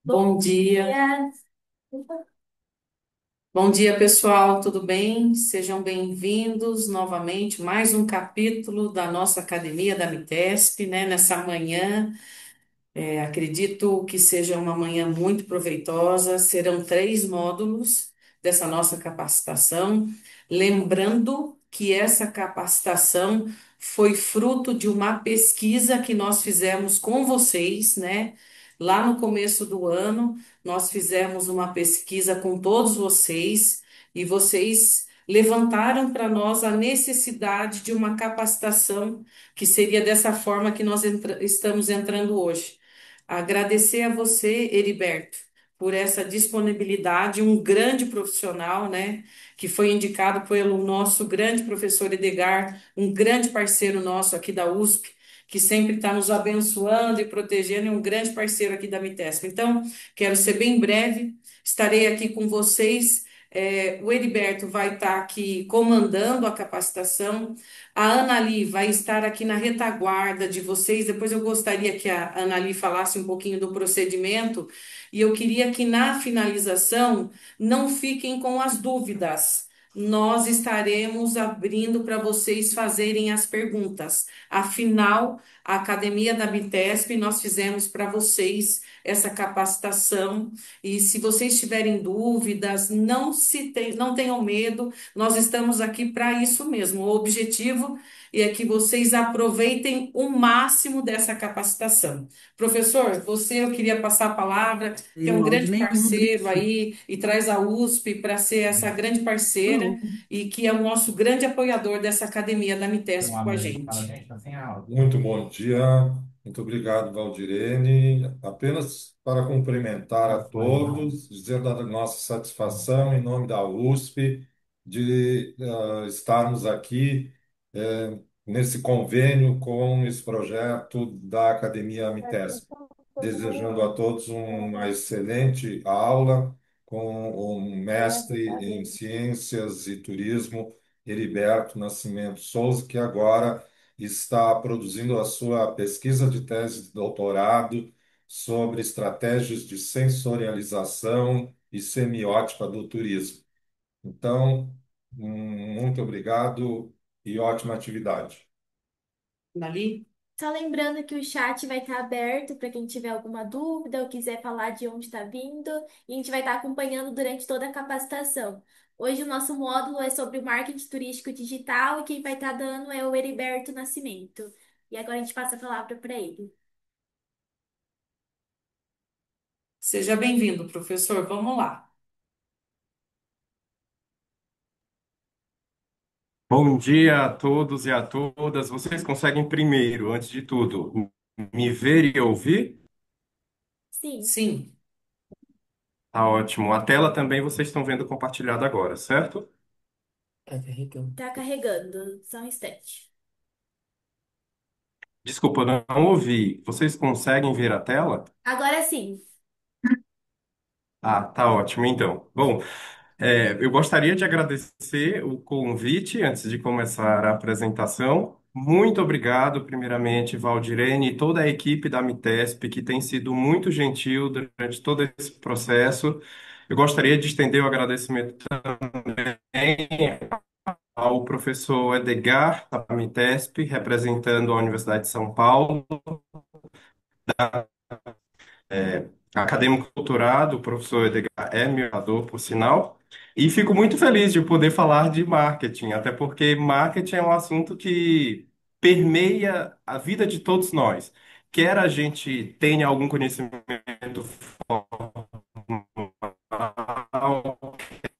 Bom dia. Bom dia, pessoal. Tudo bem? Sejam bem-vindos novamente. Mais um capítulo da nossa Academia da Mitesp, né? Nessa manhã. Acredito que seja uma manhã muito proveitosa. Serão 3 módulos dessa nossa capacitação. Lembrando que essa capacitação foi fruto de uma pesquisa que nós fizemos com vocês, né? Lá no começo do ano, nós fizemos uma pesquisa com todos vocês e vocês levantaram para nós a necessidade de uma capacitação que seria dessa forma que nós estamos entrando hoje. Agradecer a você, Heriberto, por essa disponibilidade, um grande profissional, né, que foi indicado pelo nosso grande professor Edgar, um grande parceiro nosso aqui da USP, que sempre está nos abençoando e protegendo, e um grande parceiro aqui da Mitesp. Então, quero ser bem breve, estarei aqui com vocês. O Heriberto vai estar aqui comandando a capacitação. A Anali vai estar aqui na retaguarda de vocês. Depois eu gostaria que a Anali falasse um pouquinho do procedimento e eu queria que na finalização não fiquem com as dúvidas. Nós estaremos abrindo para vocês fazerem as perguntas. Afinal, a Academia da Bitesp, nós fizemos para vocês essa capacitação e se vocês tiverem dúvidas, não tenham medo. Nós estamos aqui para isso mesmo. O objetivo é que vocês aproveitem o máximo dessa capacitação. Professor, eu queria passar a palavra, que é Tenho um áudio grande nenhum parceiro disso. aí e traz a USP para ser essa grande parceira Alô? e que é o nosso grande apoiador dessa academia da Tem um Mitesp com a amigo que fala que gente. a gente está sem áudio. Muito bom dia, muito obrigado, Valdirene. Apenas para cumprimentar a todos, dizer da nossa satisfação em nome da USP de estarmos aqui nesse convênio com esse projeto da Academia Amitesc. Desejando a todos uma excelente aula com um mestre em Ciências e Turismo, Heriberto Nascimento Souza, que agora está produzindo a sua pesquisa de tese de doutorado sobre estratégias de sensorialização e semiótica do turismo. Então, muito obrigado e ótima atividade. Anali? Só lembrando que o chat vai estar aberto para quem tiver alguma dúvida ou quiser falar de onde está vindo, e a gente vai estar acompanhando durante toda a capacitação. Hoje o nosso módulo é sobre o marketing turístico digital e quem vai estar dando é o Heriberto Nascimento. E agora a gente passa a palavra para ele. Seja bem-vindo, professor. Vamos lá. Bom dia a todos e a todas. Vocês conseguem primeiro, antes de tudo, me ver e ouvir? Sim, Sim. Tá ótimo. A tela também vocês estão vendo compartilhada agora, certo? Tá carregando. está carregando. Só um instante. Desculpa, eu não ouvi. Vocês conseguem ver a tela? Agora sim. Ah, tá ótimo, então. Bom, eu gostaria de agradecer o convite antes de começar a apresentação. Muito obrigado, primeiramente, Valdirene e toda a equipe da Mitesp, que tem sido muito gentil durante todo esse processo. Eu gostaria de estender o agradecimento também ao professor Edgar, da Mitesp, representando a Universidade de São Paulo, acadêmico doutorado, o professor Edgar é meu orientador, por sinal, e fico muito feliz de poder falar de marketing, até porque marketing é um assunto que permeia a vida de todos nós. Quer a gente tenha algum conhecimento formal,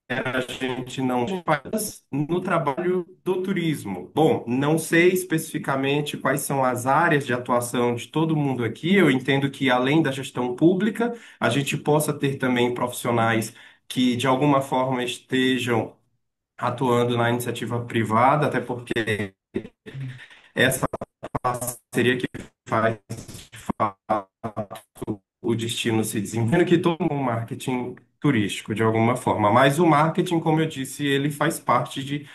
a gente não faz no trabalho do turismo. Bom, não sei especificamente quais são as áreas de atuação de todo mundo aqui. Eu entendo que, além da gestão pública, a gente possa ter também profissionais que, de alguma forma, estejam atuando na iniciativa privada, até porque essa parceria que faz o destino se desenvolvendo, que todo um marketing turístico, de alguma forma. Mas o marketing, como eu disse, ele faz parte de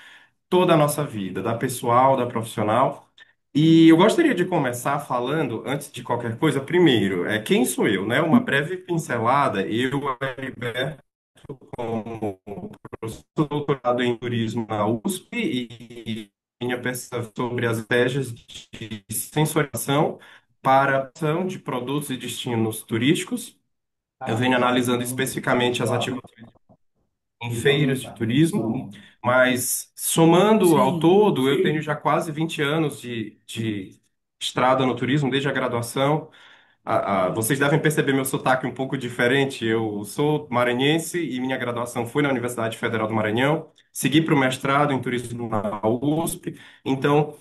toda a nossa vida, da pessoal, da profissional. E eu gostaria de começar falando, antes de qualquer coisa, primeiro, quem sou eu, né? Uma breve pincelada. Eu, Heriberto, como professor doutorado em turismo na USP e minha pesquisa sobre as estratégias de sensorização para a ação de produtos e destinos turísticos. Eu venho analisando especificamente as atividades em feiras de turismo, mas somando ao Sim, todo, eu tenho já quase 20 anos de estrada no turismo, desde a graduação. Vocês devem perceber meu sotaque um pouco diferente. Eu sou maranhense e minha graduação foi na Universidade Federal do Maranhão. Segui para o mestrado em turismo na USP. Então,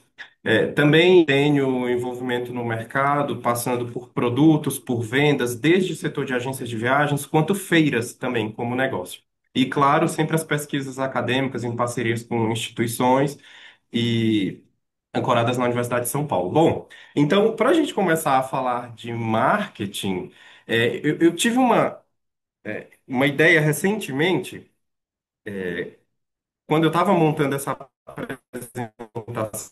também tenho envolvimento no mercado, passando por produtos, por vendas, desde o setor de agências de viagens, quanto feiras também, como negócio. E, claro, sempre as pesquisas acadêmicas em parcerias com instituições e ancoradas na Universidade de São Paulo. Bom, então, para a gente começar a falar de marketing, eu tive uma ideia recentemente, quando eu estava montando essa apresentação,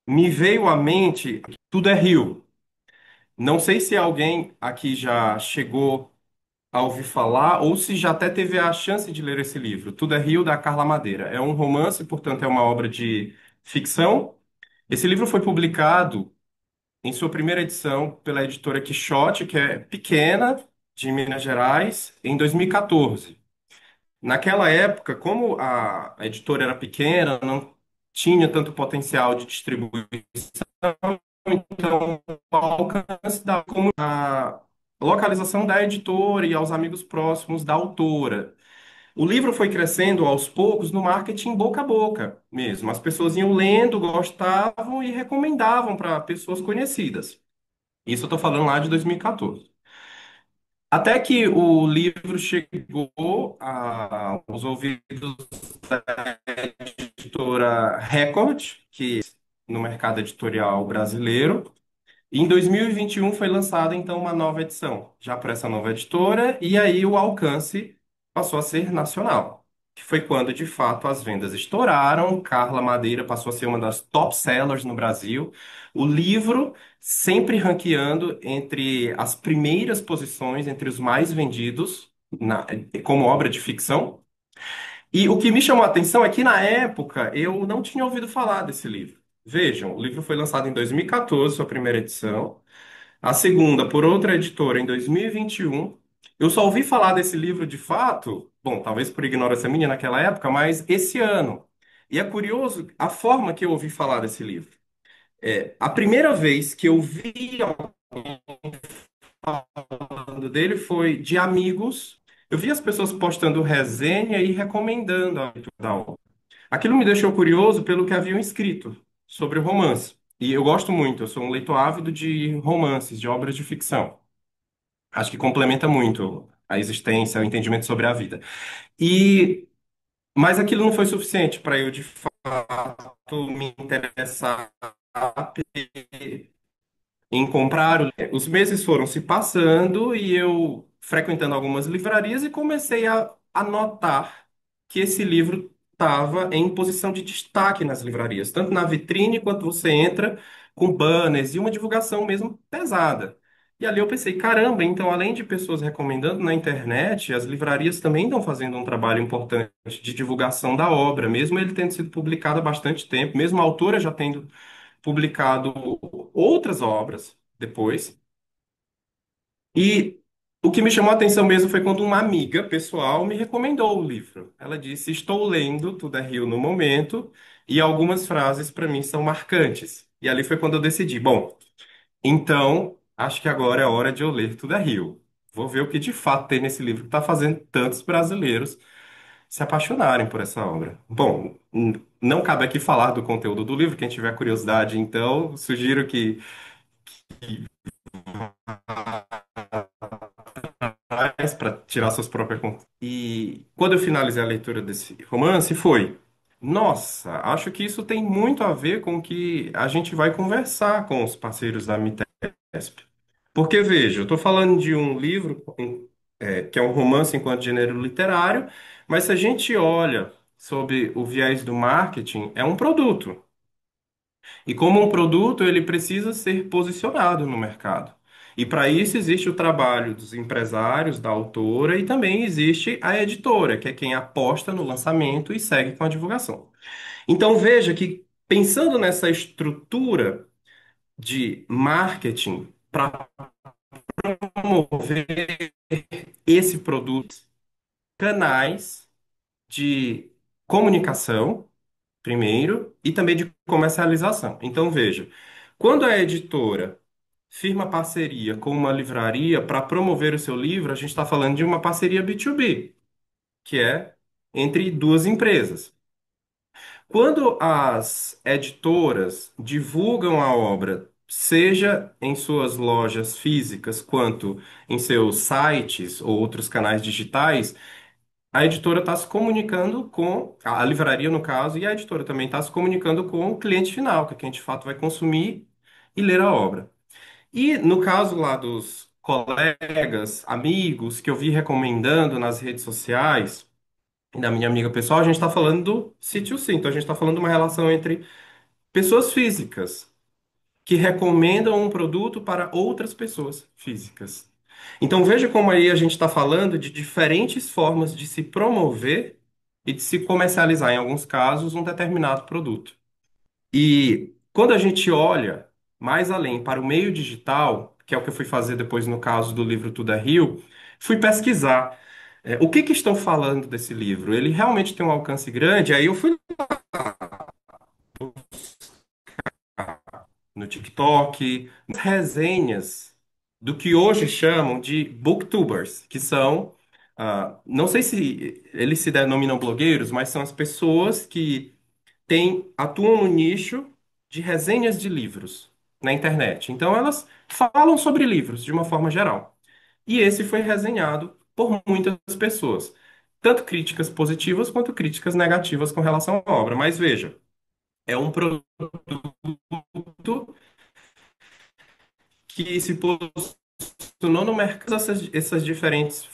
me veio à mente que tudo é Rio. Não sei se alguém aqui já chegou a ouvir falar ou se já até teve a chance de ler esse livro. Tudo é Rio, da Carla Madeira. É um romance, portanto, é uma obra de ficção. Esse livro foi publicado em sua primeira edição pela editora Quixote, que é pequena, de Minas Gerais, em 2014. Naquela época, como a editora era pequena, não tinha tanto potencial de distribuição, então o alcance da como a localização da editora e aos amigos próximos da autora. O livro foi crescendo aos poucos no marketing boca a boca mesmo. As pessoas iam lendo, gostavam e recomendavam para pessoas conhecidas. Isso eu estou falando lá de 2014. Até que o livro chegou aos ouvidos da editora Record, que no mercado editorial brasileiro. E em 2021 foi lançada então uma nova edição, já por essa nova editora, e aí o alcance passou a ser nacional, que foi quando de fato as vendas estouraram, Carla Madeira passou a ser uma das top sellers no Brasil, o livro sempre ranqueando entre as primeiras posições, entre os mais vendidos como obra de ficção. E o que me chamou a atenção é que na época eu não tinha ouvido falar desse livro. Vejam, o livro foi lançado em 2014, sua primeira edição. A segunda, por outra editora, em 2021. Eu só ouvi falar desse livro de fato, bom, talvez por ignorância minha naquela época, mas esse ano. E é curioso a forma que eu ouvi falar desse livro. A primeira vez que eu vi falando dele foi de amigos. Eu vi as pessoas postando resenha e recomendando a leitura da obra. Aquilo me deixou curioso pelo que haviam escrito sobre o romance. E eu gosto muito, eu sou um leitor ávido de romances, de obras de ficção. Acho que complementa muito a existência, o entendimento sobre a vida. E mas aquilo não foi suficiente para eu de fato me interessar em comprar. Os meses foram se passando e eu frequentando algumas livrarias e comecei a notar que esse livro estava em posição de destaque nas livrarias, tanto na vitrine quanto você entra com banners e uma divulgação mesmo pesada. E ali eu pensei, caramba, então além de pessoas recomendando na internet, as livrarias também estão fazendo um trabalho importante de divulgação da obra, mesmo ele tendo sido publicado há bastante tempo, mesmo a autora já tendo publicado outras obras depois. E o que me chamou a atenção mesmo foi quando uma amiga pessoal me recomendou o livro. Ela disse: Estou lendo Tudo é Rio no momento, e algumas frases para mim são marcantes. E ali foi quando eu decidi: bom, então acho que agora é hora de eu ler Tudo é Rio. Vou ver o que de fato tem nesse livro que está fazendo tantos brasileiros se apaixonarem por essa obra. Bom, não cabe aqui falar do conteúdo do livro, quem tiver curiosidade, então, sugiro que para tirar suas próprias conclusões. E quando eu finalizei a leitura desse romance, foi: nossa, acho que isso tem muito a ver com o que a gente vai conversar com os parceiros da MITESP. Porque, veja, eu estou falando de um livro que é um romance enquanto gênero literário, mas se a gente olha sob o viés do marketing, é um produto. E como um produto, ele precisa ser posicionado no mercado. E para isso existe o trabalho dos empresários, da autora, e também existe a editora, que é quem aposta no lançamento e segue com a divulgação. Então veja que, pensando nessa estrutura de marketing para promover esse produto, canais de comunicação, primeiro, e também de comercialização. Então veja, quando a editora firma parceria com uma livraria para promover o seu livro, a gente está falando de uma parceria B2B, que é entre duas empresas. Quando as editoras divulgam a obra, seja em suas lojas físicas quanto em seus sites ou outros canais digitais, a editora está se comunicando com a livraria, no caso, e a editora também está se comunicando com o cliente final, que é quem de fato vai consumir e ler a obra. E no caso lá dos colegas, amigos que eu vi recomendando nas redes sociais, e da minha amiga pessoal, a gente está falando do sítio sim. Então a gente está falando de uma relação entre pessoas físicas que recomendam um produto para outras pessoas físicas. Então veja como aí a gente está falando de diferentes formas de se promover e de se comercializar, em alguns casos, um determinado produto. E quando a gente olha mais além para o meio digital, que é o que eu fui fazer depois no caso do livro Tudo é Rio, fui pesquisar. O que que estão falando desse livro? Ele realmente tem um alcance grande? Aí eu fui no TikTok, resenhas do que hoje chamam de booktubers, que são, não sei se eles se denominam blogueiros, mas são as pessoas que atuam no nicho de resenhas de livros na internet. Então elas falam sobre livros de uma forma geral. E esse foi resenhado por muitas pessoas, tanto críticas positivas quanto críticas negativas com relação à obra. Mas veja, é um produto que se posicionou no mercado essas diferentes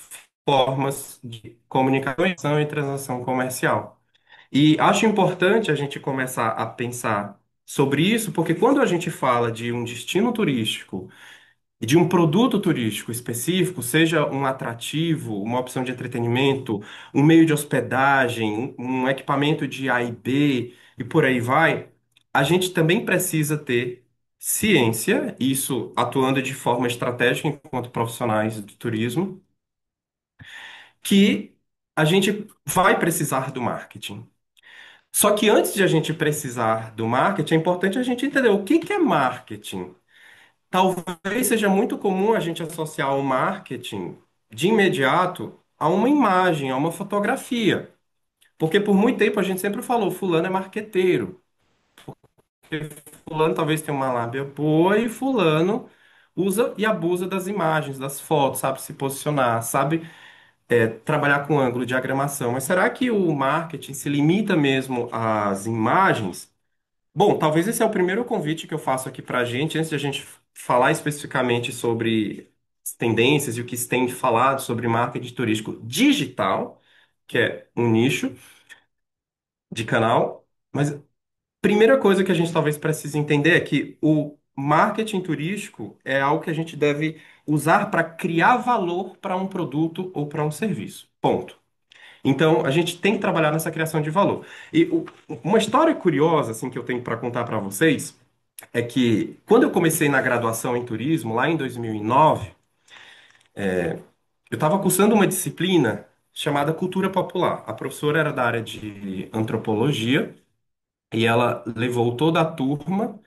formas de comunicação e transação comercial. E acho importante a gente começar a pensar sobre isso, porque quando a gente fala de um destino turístico e de um produto turístico específico, seja um atrativo, uma opção de entretenimento, um meio de hospedagem, um equipamento de A e B e por aí vai, a gente também precisa ter ciência, isso atuando de forma estratégica enquanto profissionais do turismo, que a gente vai precisar do marketing. Só que antes de a gente precisar do marketing, é importante a gente entender o que que é marketing. Talvez seja muito comum a gente associar o marketing de imediato a uma imagem, a uma fotografia. Porque por muito tempo a gente sempre falou, fulano é marqueteiro. Fulano talvez tenha uma lábia boa e fulano usa e abusa das imagens, das fotos, sabe se posicionar, sabe trabalhar com ângulo, diagramação. Mas será que o marketing se limita mesmo às imagens? Bom, talvez esse é o primeiro convite que eu faço aqui para a gente, antes de a gente falar especificamente sobre as tendências e o que se tem falado sobre marketing turístico digital, que é um nicho de canal. Mas a primeira coisa que a gente talvez precise entender é que o marketing turístico é algo que a gente deve usar para criar valor para um produto ou para um serviço. Ponto. Então, a gente tem que trabalhar nessa criação de valor. E uma história curiosa assim que eu tenho para contar para vocês é que quando eu comecei na graduação em turismo, lá em 2009, eu estava cursando uma disciplina chamada Cultura Popular. A professora era da área de antropologia e ela levou toda a turma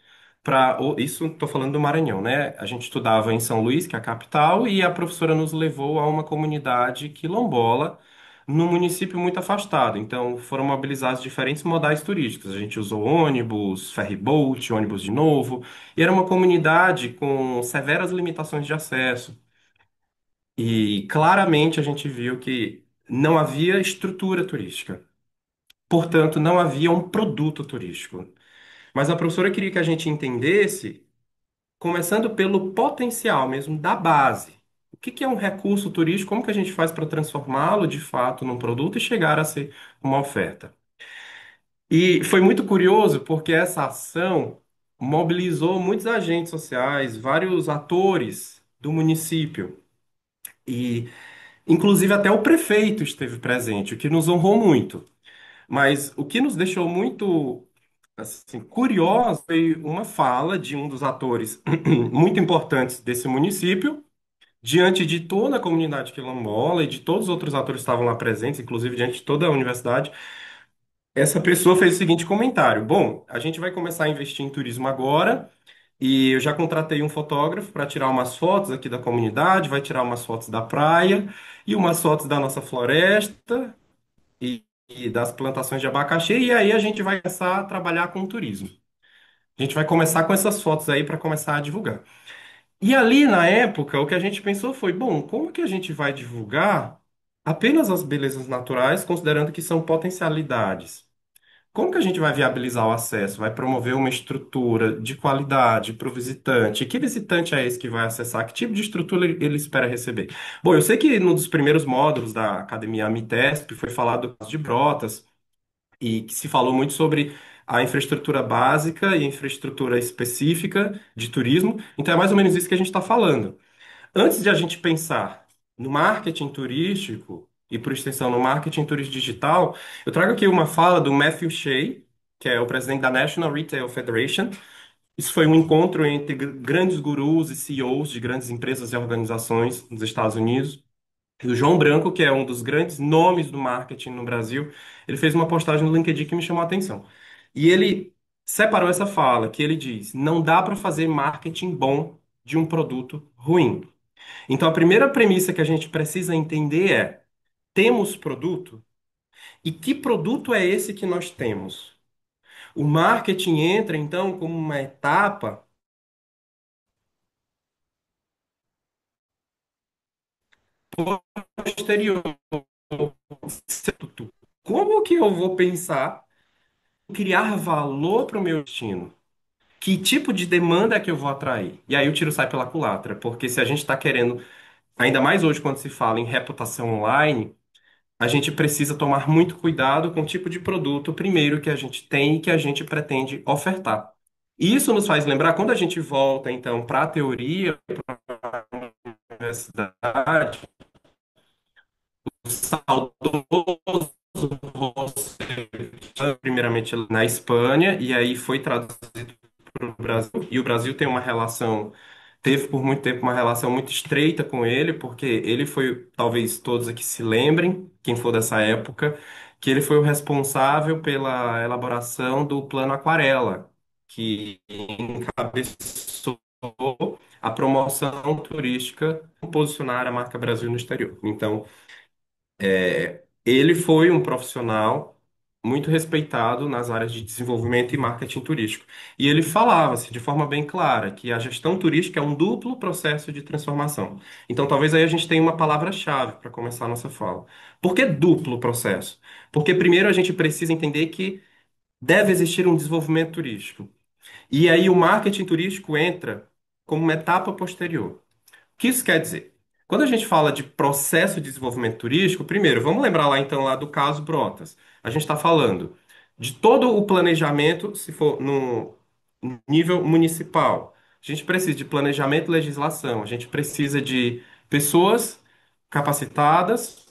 para. Isso estou falando do Maranhão, né? A gente estudava em São Luís, que é a capital, e a professora nos levou a uma comunidade quilombola num município muito afastado. Então foram mobilizados diferentes modais turísticos. A gente usou ônibus, ferry-boat, ônibus de novo, e era uma comunidade com severas limitações de acesso. E claramente a gente viu que não havia estrutura turística. Portanto, não havia um produto turístico. Mas a professora queria que a gente entendesse, começando pelo potencial mesmo da base. O que que é um recurso turístico? Como que a gente faz para transformá-lo de fato num produto e chegar a ser uma oferta? E foi muito curioso porque essa ação mobilizou muitos agentes sociais, vários atores do município e, inclusive, até o prefeito esteve presente, o que nos honrou muito. Mas o que nos deixou muito assim, curioso foi uma fala de um dos atores muito importantes desse município, diante de toda a comunidade quilombola e de todos os outros atores que estavam lá presentes, inclusive diante de toda a universidade. Essa pessoa fez o seguinte comentário: Bom, a gente vai começar a investir em turismo agora. E eu já contratei um fotógrafo para tirar umas fotos aqui da comunidade, vai tirar umas fotos da praia e umas fotos da nossa floresta e das plantações de abacaxi, e aí a gente vai começar a trabalhar com turismo. A gente vai começar com essas fotos aí para começar a divulgar. E ali na época, o que a gente pensou foi, bom, como que a gente vai divulgar apenas as belezas naturais, considerando que são potencialidades? Como que a gente vai viabilizar o acesso? Vai promover uma estrutura de qualidade para o visitante? Que visitante é esse que vai acessar? Que tipo de estrutura ele espera receber? Bom, eu sei que num dos primeiros módulos da Academia Amitesp foi falado do caso de Brotas e que se falou muito sobre a infraestrutura básica e infraestrutura específica de turismo. Então é mais ou menos isso que a gente está falando. Antes de a gente pensar no marketing turístico e, por extensão, no marketing turístico digital, eu trago aqui uma fala do Matthew Shea, que é o presidente da National Retail Federation. Isso foi um encontro entre grandes gurus e CEOs de grandes empresas e organizações nos Estados Unidos. E o João Branco, que é um dos grandes nomes do marketing no Brasil, ele fez uma postagem no LinkedIn que me chamou a atenção. E ele separou essa fala, que ele diz: não dá para fazer marketing bom de um produto ruim. Então, a primeira premissa que a gente precisa entender é: temos produto? E que produto é esse que nós temos? O marketing entra, então, como uma etapa posterior. Como que eu vou pensar em criar valor para o meu destino? Que tipo de demanda é que eu vou atrair? E aí o tiro sai pela culatra, porque se a gente está querendo, ainda mais hoje quando se fala em reputação online, a gente precisa tomar muito cuidado com o tipo de produto, primeiro, que a gente tem e que a gente pretende ofertar. E isso nos faz lembrar, quando a gente volta, então, para a teoria, para a universidade, o saudoso primeiramente na Espanha, e aí foi traduzido para o Brasil. E o Brasil tem uma relação, teve por muito tempo uma relação muito estreita com ele, porque ele foi, talvez todos aqui se lembrem, quem for dessa época, que ele foi o responsável pela elaboração do Plano Aquarela, que encabeçou a promoção turística, posicionar a marca Brasil no exterior. Então, ele foi um profissional muito respeitado nas áreas de desenvolvimento e marketing turístico. E ele falava, assim, de forma bem clara, que a gestão turística é um duplo processo de transformação. Então, talvez aí a gente tenha uma palavra-chave para começar a nossa fala. Por que duplo processo? Porque primeiro a gente precisa entender que deve existir um desenvolvimento turístico. E aí o marketing turístico entra como uma etapa posterior. O que isso quer dizer? Quando a gente fala de processo de desenvolvimento turístico, primeiro, vamos lembrar lá então lá do caso Brotas. A gente está falando de todo o planejamento, se for no nível municipal. A gente precisa de planejamento e legislação. A gente precisa de pessoas capacitadas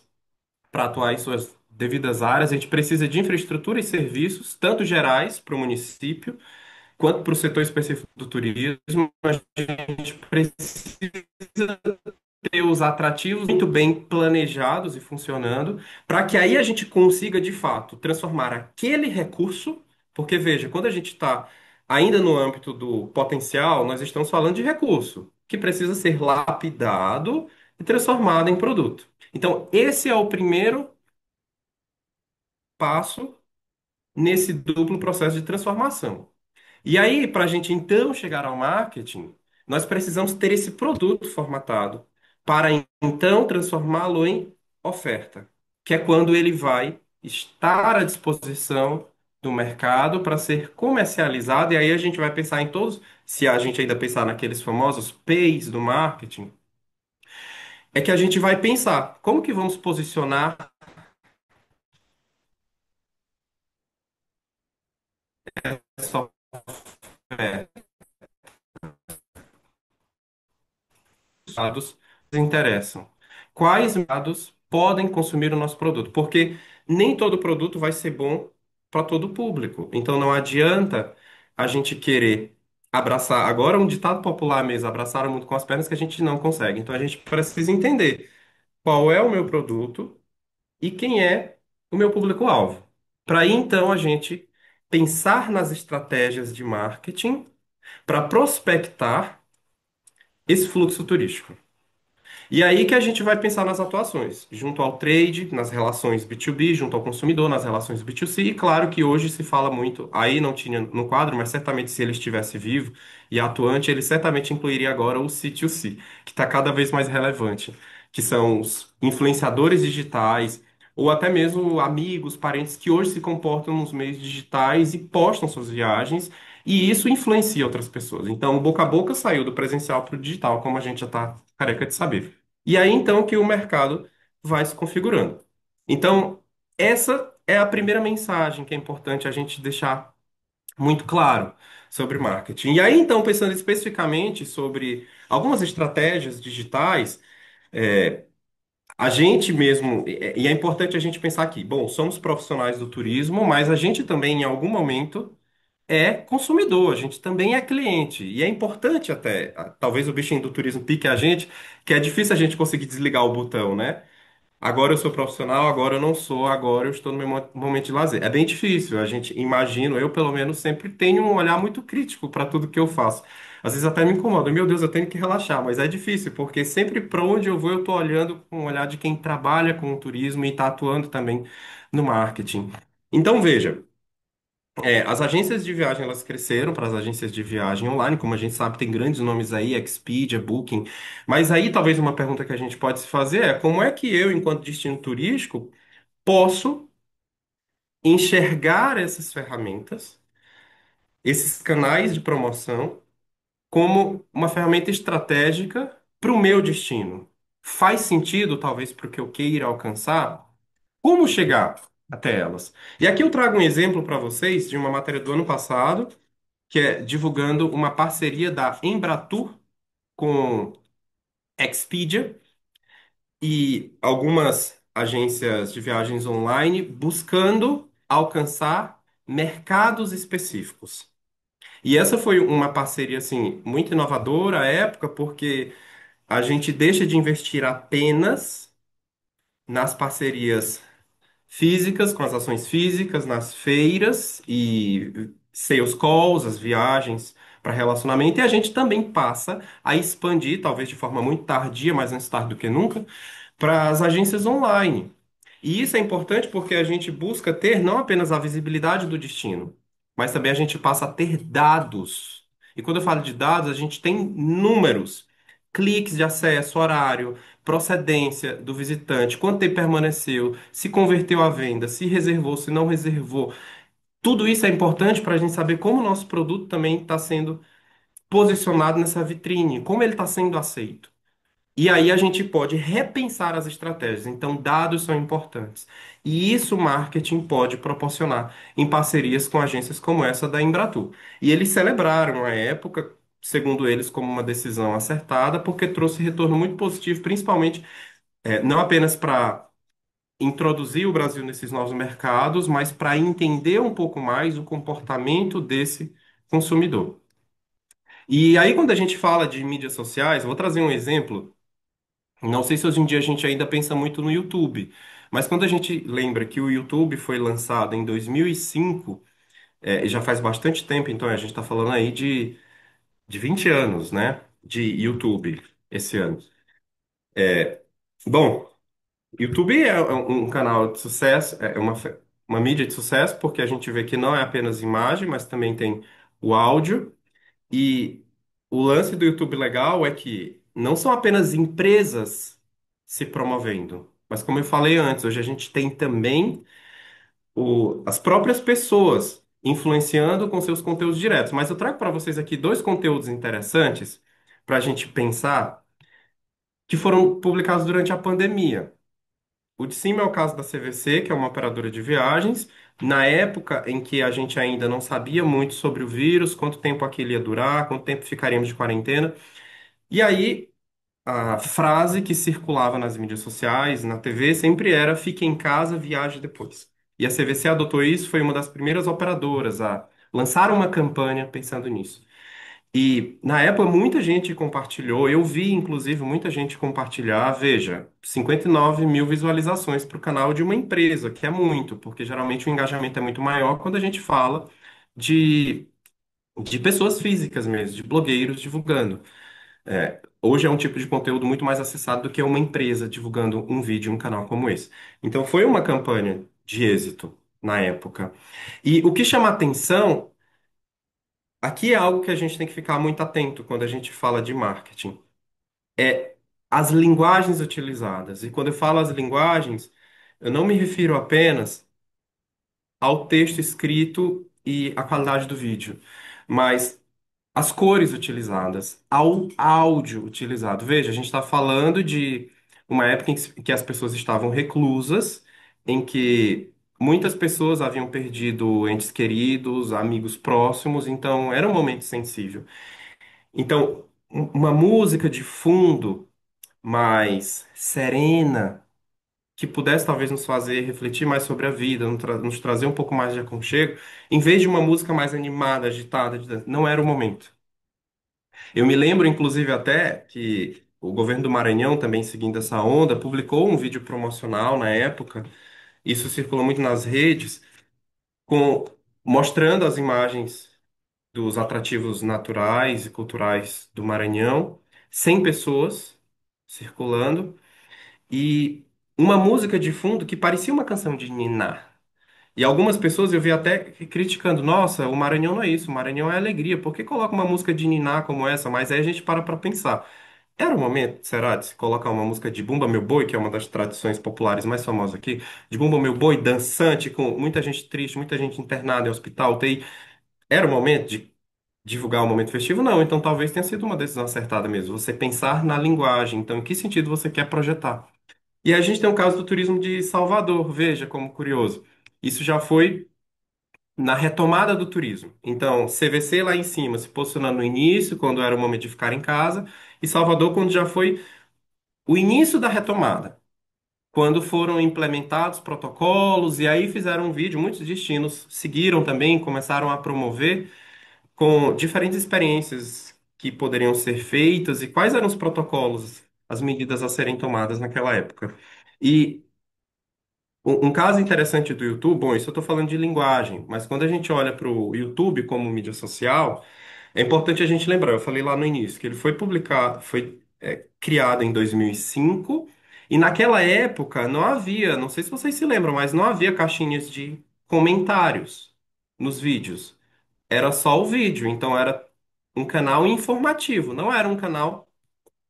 para atuar em suas devidas áreas. A gente precisa de infraestrutura e serviços, tanto gerais para o município, quanto para o setor específico do turismo. A gente precisa ter os atrativos muito bem planejados e funcionando, para que aí a gente consiga, de fato, transformar aquele recurso, porque veja, quando a gente está ainda no âmbito do potencial, nós estamos falando de recurso, que precisa ser lapidado e transformado em produto. Então, esse é o primeiro passo nesse duplo processo de transformação. E aí, para a gente então chegar ao marketing, nós precisamos ter esse produto formatado para então transformá-lo em oferta, que é quando ele vai estar à disposição do mercado para ser comercializado. E aí a gente vai pensar em todos, se a gente ainda pensar naqueles famosos P's do marketing, é que a gente vai pensar como que vamos posicionar essa oferta. dados interessam? Quais dados podem consumir o nosso produto? Porque nem todo produto vai ser bom para todo público. Então não adianta a gente querer abraçar. Agora, um ditado popular mesmo, abraçar o mundo com as pernas que a gente não consegue. Então a gente precisa entender qual é o meu produto e quem é o meu público-alvo. Para aí então a gente pensar nas estratégias de marketing para prospectar esse fluxo turístico. E aí que a gente vai pensar nas atuações, junto ao trade, nas relações B2B, junto ao consumidor, nas relações B2C, e claro que hoje se fala muito, aí não tinha no quadro, mas certamente se ele estivesse vivo e atuante, ele certamente incluiria agora o C2C, que está cada vez mais relevante, que são os influenciadores digitais, ou até mesmo amigos, parentes que hoje se comportam nos meios digitais e postam suas viagens, e isso influencia outras pessoas. Então, o boca a boca saiu do presencial para o digital, como a gente já está careca de saber. E aí então que o mercado vai se configurando. Então, essa é a primeira mensagem que é importante a gente deixar muito claro sobre marketing. E aí então, pensando especificamente sobre algumas estratégias digitais, a gente mesmo, e é importante a gente pensar aqui, bom, somos profissionais do turismo, mas a gente também em algum momento é consumidor, a gente também é cliente. E é importante até, talvez o bichinho do turismo pique a gente, que é difícil a gente conseguir desligar o botão, né? Agora eu sou profissional, agora eu não sou, agora eu estou no meu momento de lazer. É bem difícil, a gente imagino, eu pelo menos sempre tenho um olhar muito crítico para tudo que eu faço. Às vezes até me incomoda, meu Deus, eu tenho que relaxar, mas é difícil, porque sempre para onde eu vou eu estou olhando com o olhar de quem trabalha com o turismo e está atuando também no marketing. Então veja, as agências de viagem elas cresceram para as agências de viagem online, como a gente sabe, tem grandes nomes aí, Expedia, Booking. Mas aí talvez uma pergunta que a gente pode se fazer é como é que eu, enquanto destino turístico, posso enxergar essas ferramentas, esses canais de promoção, como uma ferramenta estratégica para o meu destino? Faz sentido, talvez, para o que eu queira alcançar? Como chegar até elas? E aqui eu trago um exemplo para vocês de uma matéria do ano passado que é divulgando uma parceria da Embratur com Expedia e algumas agências de viagens online buscando alcançar mercados específicos. E essa foi uma parceria assim muito inovadora à época, porque a gente deixa de investir apenas nas parcerias físicas, com as ações físicas, nas feiras e sales calls, as viagens para relacionamento, e a gente também passa a expandir, talvez de forma muito tardia, mas antes tarde do que nunca, para as agências online. E isso é importante porque a gente busca ter não apenas a visibilidade do destino, mas também a gente passa a ter dados. E quando eu falo de dados, a gente tem números, cliques de acesso, horário, procedência do visitante, quanto tempo permaneceu, se converteu à venda, se reservou, se não reservou. Tudo isso é importante para a gente saber como o nosso produto também está sendo posicionado nessa vitrine, como ele está sendo aceito. E aí a gente pode repensar as estratégias. Então, dados são importantes. E isso o marketing pode proporcionar em parcerias com agências como essa da Embratur. E eles celebraram a época, segundo eles, como uma decisão acertada, porque trouxe retorno muito positivo, principalmente não apenas para introduzir o Brasil nesses novos mercados, mas para entender um pouco mais o comportamento desse consumidor. E aí, quando a gente fala de mídias sociais, eu vou trazer um exemplo. Não sei se hoje em dia a gente ainda pensa muito no YouTube, mas quando a gente lembra que o YouTube foi lançado em 2005, e já faz bastante tempo, então a gente está falando aí de 20 anos, né, de YouTube esse ano. Bom, YouTube é um canal de sucesso, é uma mídia de sucesso, porque a gente vê que não é apenas imagem, mas também tem o áudio. E o lance do YouTube legal é que não são apenas empresas se promovendo, mas como eu falei antes, hoje a gente tem também as próprias pessoas influenciando com seus conteúdos diretos. Mas eu trago para vocês aqui dois conteúdos interessantes para a gente pensar que foram publicados durante a pandemia. O de cima é o caso da CVC, que é uma operadora de viagens. Na época em que a gente ainda não sabia muito sobre o vírus, quanto tempo aquilo ia durar, quanto tempo ficaríamos de quarentena. E aí a frase que circulava nas mídias sociais, na TV, sempre era fique em casa, viaje depois. E a CVC adotou isso, foi uma das primeiras operadoras a lançar uma campanha pensando nisso. E na época muita gente compartilhou, eu vi inclusive muita gente compartilhar, veja, 59 mil visualizações para o canal de uma empresa, que é muito, porque geralmente o engajamento é muito maior quando a gente fala de, de pessoas físicas mesmo, de blogueiros divulgando. Hoje é um tipo de conteúdo muito mais acessado do que uma empresa divulgando um vídeo em um canal como esse. Então foi uma campanha de êxito na época. E o que chama atenção, aqui é algo que a gente tem que ficar muito atento quando a gente fala de marketing, é as linguagens utilizadas. E quando eu falo as linguagens, eu não me refiro apenas ao texto escrito e à qualidade do vídeo, mas as cores utilizadas, ao áudio utilizado. Veja, a gente está falando de uma época em que as pessoas estavam reclusas, em que muitas pessoas haviam perdido entes queridos, amigos próximos, então era um momento sensível. Então, uma música de fundo mais serena, que pudesse talvez nos fazer refletir mais sobre a vida, nos trazer um pouco mais de aconchego, em vez de uma música mais animada, agitada, não era o momento. Eu me lembro, inclusive, até que o governo do Maranhão, também seguindo essa onda, publicou um vídeo promocional na época, isso circulou muito nas redes, com, mostrando as imagens dos atrativos naturais e culturais do Maranhão, 100 pessoas circulando, e uma música de fundo que parecia uma canção de niná. E algumas pessoas eu vi até criticando, nossa, o Maranhão não é isso, o Maranhão é alegria, por que coloca uma música de niná como essa? Mas aí a gente para pensar. Era o momento, será, de se colocar uma música de Bumba Meu Boi, que é uma das tradições populares mais famosas aqui, de Bumba Meu Boi, dançante, com muita gente triste, muita gente internada em hospital, UTI. Era o momento de divulgar o momento festivo? Não, então talvez tenha sido uma decisão acertada mesmo. Você pensar na linguagem, então em que sentido você quer projetar? E a gente tem o caso do turismo de Salvador, veja como curioso. Isso já foi na retomada do turismo. Então, CVC lá em cima, se posicionando no início, quando era o momento de ficar em casa, e Salvador, quando já foi o início da retomada, quando foram implementados protocolos, e aí fizeram um vídeo, muitos destinos seguiram também, começaram a promover com diferentes experiências que poderiam ser feitas e quais eram os protocolos, as medidas a serem tomadas naquela época. E um caso interessante do YouTube, bom, isso eu estou falando de linguagem, mas quando a gente olha para o YouTube como mídia social, é importante a gente lembrar, eu falei lá no início, que ele foi publicado, criado em 2005, e naquela época não havia, não sei se vocês se lembram, mas não havia caixinhas de comentários nos vídeos. Era só o vídeo, então era um canal informativo, não era um canal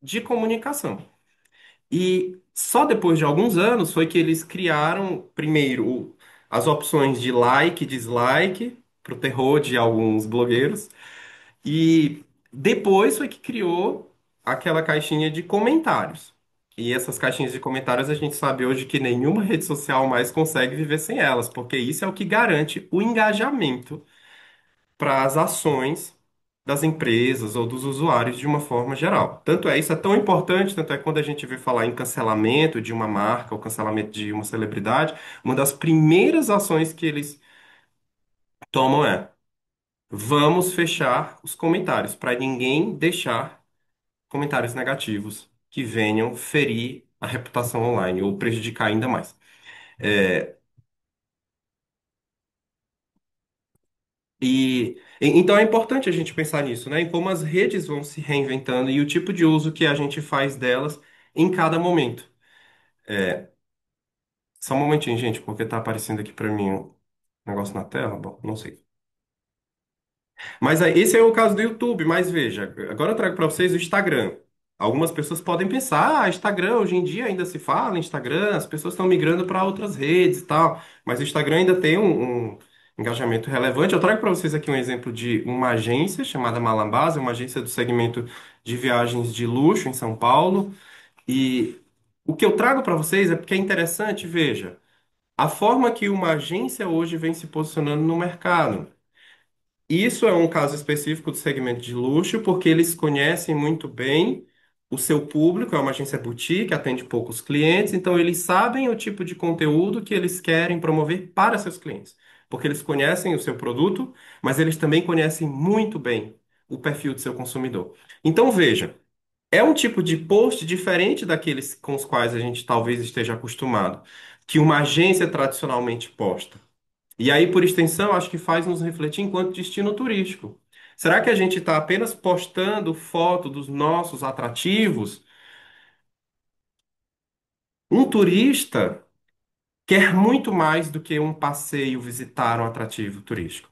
de comunicação. E só depois de alguns anos foi que eles criaram, primeiro, as opções de like e dislike, pro terror de alguns blogueiros, e depois foi que criou aquela caixinha de comentários. E essas caixinhas de comentários a gente sabe hoje que nenhuma rede social mais consegue viver sem elas, porque isso é o que garante o engajamento para as ações das empresas ou dos usuários de uma forma geral. Tanto é, isso é tão importante, tanto é que quando a gente vê falar em cancelamento de uma marca ou cancelamento de uma celebridade, uma das primeiras ações que eles tomam é: vamos fechar os comentários para ninguém deixar comentários negativos que venham ferir a reputação online ou prejudicar ainda mais. É, então é importante a gente pensar nisso, né? Em como as redes vão se reinventando e o tipo de uso que a gente faz delas em cada momento. Só um momentinho, gente, porque tá aparecendo aqui pra mim um negócio na tela. Bom, não sei. Mas aí, esse é o caso do YouTube, mas veja, agora eu trago para vocês o Instagram. Algumas pessoas podem pensar, Instagram, hoje em dia ainda se fala em Instagram, as pessoas estão migrando para outras redes e tal, mas o Instagram ainda tem um engajamento relevante. Eu trago para vocês aqui um exemplo de uma agência chamada Malambasa, uma agência do segmento de viagens de luxo em São Paulo, e o que eu trago para vocês é porque é interessante, veja, a forma que uma agência hoje vem se posicionando no mercado. Isso é um caso específico do segmento de luxo, porque eles conhecem muito bem o seu público, é uma agência boutique, atende poucos clientes, então eles sabem o tipo de conteúdo que eles querem promover para seus clientes, porque eles conhecem o seu produto, mas eles também conhecem muito bem o perfil do seu consumidor. Então veja, é um tipo de post diferente daqueles com os quais a gente talvez esteja acostumado, que uma agência tradicionalmente posta. E aí, por extensão, acho que faz nos refletir enquanto destino turístico. Será que a gente está apenas postando foto dos nossos atrativos? Um turista quer muito mais do que um passeio visitar um atrativo turístico.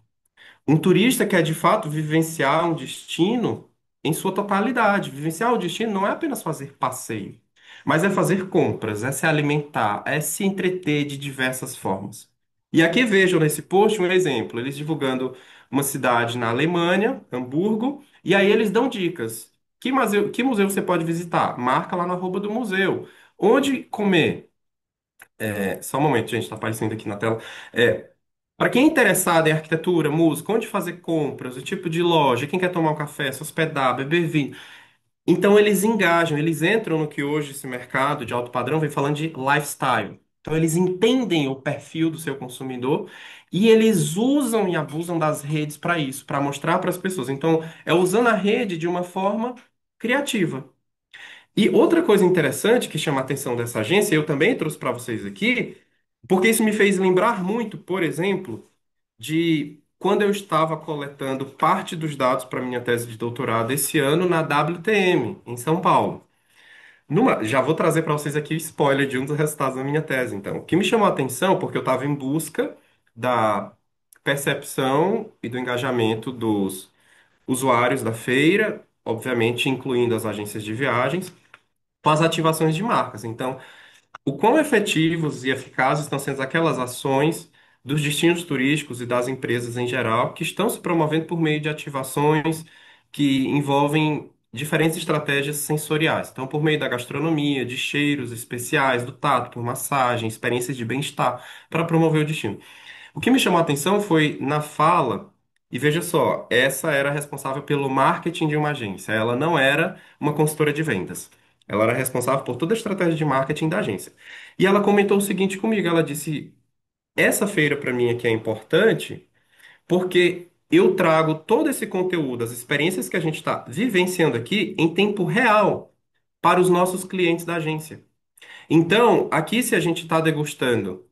Um turista quer de fato vivenciar um destino em sua totalidade. Vivenciar o destino não é apenas fazer passeio, mas é fazer compras, é se alimentar, é se entreter de diversas formas. E aqui vejam nesse post um exemplo, eles divulgando uma cidade na Alemanha, Hamburgo, e aí eles dão dicas. Que museu você pode visitar? Marca lá na arroba do museu. Onde comer? Só um momento, gente, está aparecendo aqui na tela. Para quem é interessado em arquitetura, música, onde fazer compras, o tipo de loja, quem quer tomar um café, se hospedar, beber vinho. Então eles engajam, eles entram no que hoje esse mercado de alto padrão vem falando de lifestyle. Então eles entendem o perfil do seu consumidor e eles usam e abusam das redes para isso, para mostrar para as pessoas. Então é usando a rede de uma forma criativa. E outra coisa interessante que chama a atenção dessa agência, eu também trouxe para vocês aqui, porque isso me fez lembrar muito, por exemplo, de quando eu estava coletando parte dos dados para minha tese de doutorado esse ano na WTM, em São Paulo. Já vou trazer para vocês aqui o spoiler de um dos resultados da minha tese, então. O que me chamou a atenção, porque eu estava em busca da percepção e do engajamento dos usuários da feira, obviamente incluindo as agências de viagens, com as ativações de marcas. Então, o quão efetivos e eficazes estão sendo aquelas ações dos destinos turísticos e das empresas em geral que estão se promovendo por meio de ativações que envolvem diferentes estratégias sensoriais. Então, por meio da gastronomia, de cheiros especiais, do tato, por massagem, experiências de bem-estar, para promover o destino. O que me chamou a atenção foi na fala, e veja só, essa era responsável pelo marketing de uma agência, ela não era uma consultora de vendas. Ela era responsável por toda a estratégia de marketing da agência. E ela comentou o seguinte comigo, ela disse: "Essa feira para mim aqui é importante porque eu trago todo esse conteúdo, as experiências que a gente está vivenciando aqui em tempo real para os nossos clientes da agência. Então, aqui se a gente está degustando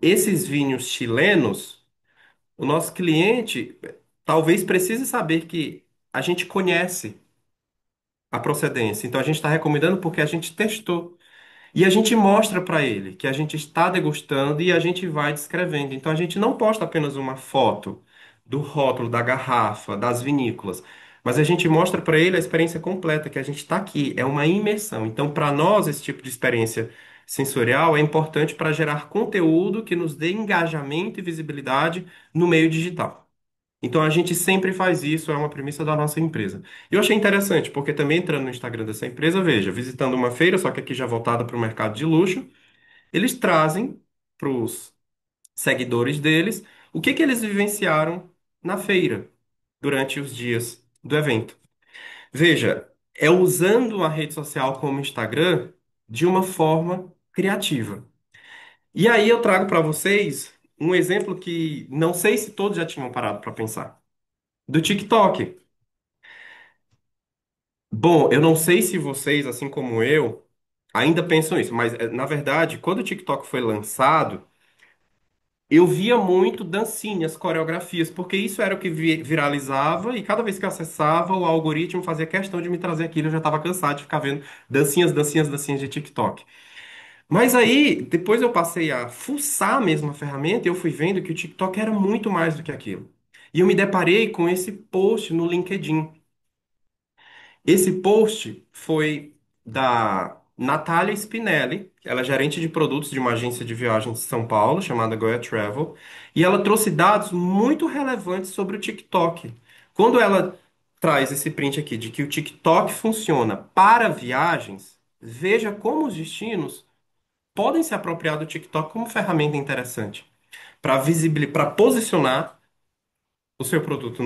esses vinhos chilenos, o nosso cliente talvez precise saber que a gente conhece a procedência. Então a gente está recomendando porque a gente testou. E a gente mostra para ele que a gente está degustando e a gente vai descrevendo. Então a gente não posta apenas uma foto do rótulo, da garrafa, das vinícolas, mas a gente mostra para ele a experiência completa, que a gente está aqui. É uma imersão. Então, para nós, esse tipo de experiência sensorial é importante para gerar conteúdo que nos dê engajamento e visibilidade no meio digital. Então a gente sempre faz isso, é uma premissa da nossa empresa. E eu achei interessante, porque também entrando no Instagram dessa empresa, veja, visitando uma feira, só que aqui já voltada para o mercado de luxo, eles trazem para os seguidores deles o que que eles vivenciaram na feira durante os dias do evento. Veja, é usando a rede social como o Instagram de uma forma criativa. E aí eu trago para vocês um exemplo que não sei se todos já tinham parado para pensar, do TikTok. Bom, eu não sei se vocês, assim como eu, ainda pensam isso, mas na verdade, quando o TikTok foi lançado, eu via muito dancinhas, coreografias, porque isso era o que viralizava e cada vez que eu acessava, o algoritmo fazia questão de me trazer aquilo, eu já estava cansado de ficar vendo dancinhas, dancinhas, dancinhas de TikTok. Mas aí, depois eu passei a fuçar mesmo a ferramenta e eu fui vendo que o TikTok era muito mais do que aquilo. E eu me deparei com esse post no LinkedIn. Esse post foi da Natália Spinelli, ela é gerente de produtos de uma agência de viagens de São Paulo, chamada Goya Travel, e ela trouxe dados muito relevantes sobre o TikTok. Quando ela traz esse print aqui de que o TikTok funciona para viagens, veja como os destinos podem se apropriar do TikTok como ferramenta interessante para posicionar o seu produto.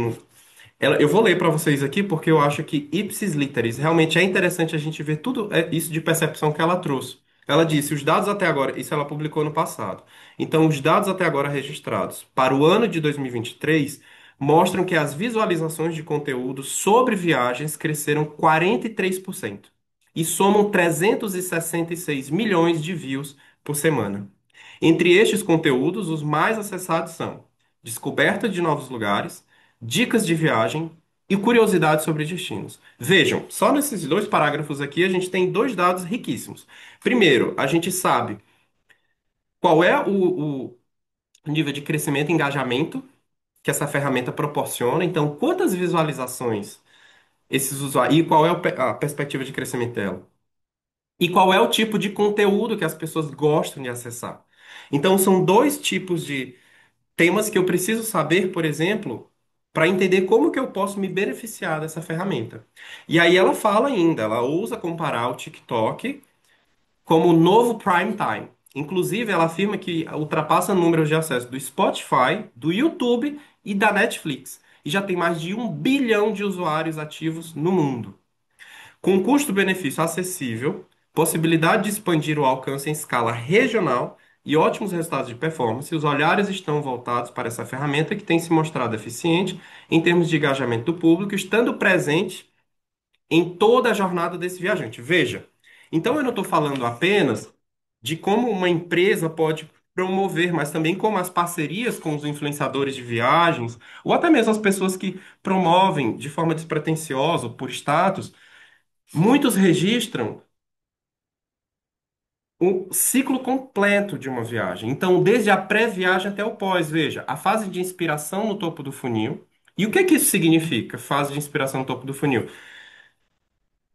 Eu vou ler para vocês aqui porque eu acho que ipsis literis realmente é interessante a gente ver tudo isso de percepção que ela trouxe. Ela disse, os dados até agora, isso ela publicou no passado. Então, os dados até agora registrados para o ano de 2023 mostram que as visualizações de conteúdo sobre viagens cresceram 43% e somam 366 milhões de views por semana. Entre estes conteúdos, os mais acessados são descoberta de novos lugares, dicas de viagem e curiosidades sobre destinos. Vejam, só nesses dois parágrafos aqui a gente tem dois dados riquíssimos. Primeiro, a gente sabe qual é o nível de crescimento e engajamento que essa ferramenta proporciona. Então, quantas visualizações esses usuários e qual é a perspectiva de crescimento dela? E qual é o tipo de conteúdo que as pessoas gostam de acessar? Então, são dois tipos de temas que eu preciso saber, por exemplo, para entender como que eu posso me beneficiar dessa ferramenta. E aí ela fala ainda, ela ousa comparar o TikTok como o novo prime time. Inclusive, ela afirma que ultrapassa números de acesso do Spotify, do YouTube e da Netflix. E já tem mais de 1 bilhão de usuários ativos no mundo. Com custo-benefício acessível, possibilidade de expandir o alcance em escala regional e ótimos resultados de performance, os olhares estão voltados para essa ferramenta que tem se mostrado eficiente em termos de engajamento do público, estando presente em toda a jornada desse viajante. Veja, então eu não estou falando apenas de como uma empresa pode promover, mas também como as parcerias com os influenciadores de viagens, ou até mesmo as pessoas que promovem de forma despretensiosa, ou por status. Muitos registram o ciclo completo de uma viagem. Então, desde a pré-viagem até o pós, veja, a fase de inspiração no topo do funil. E o que que isso significa, fase de inspiração no topo do funil?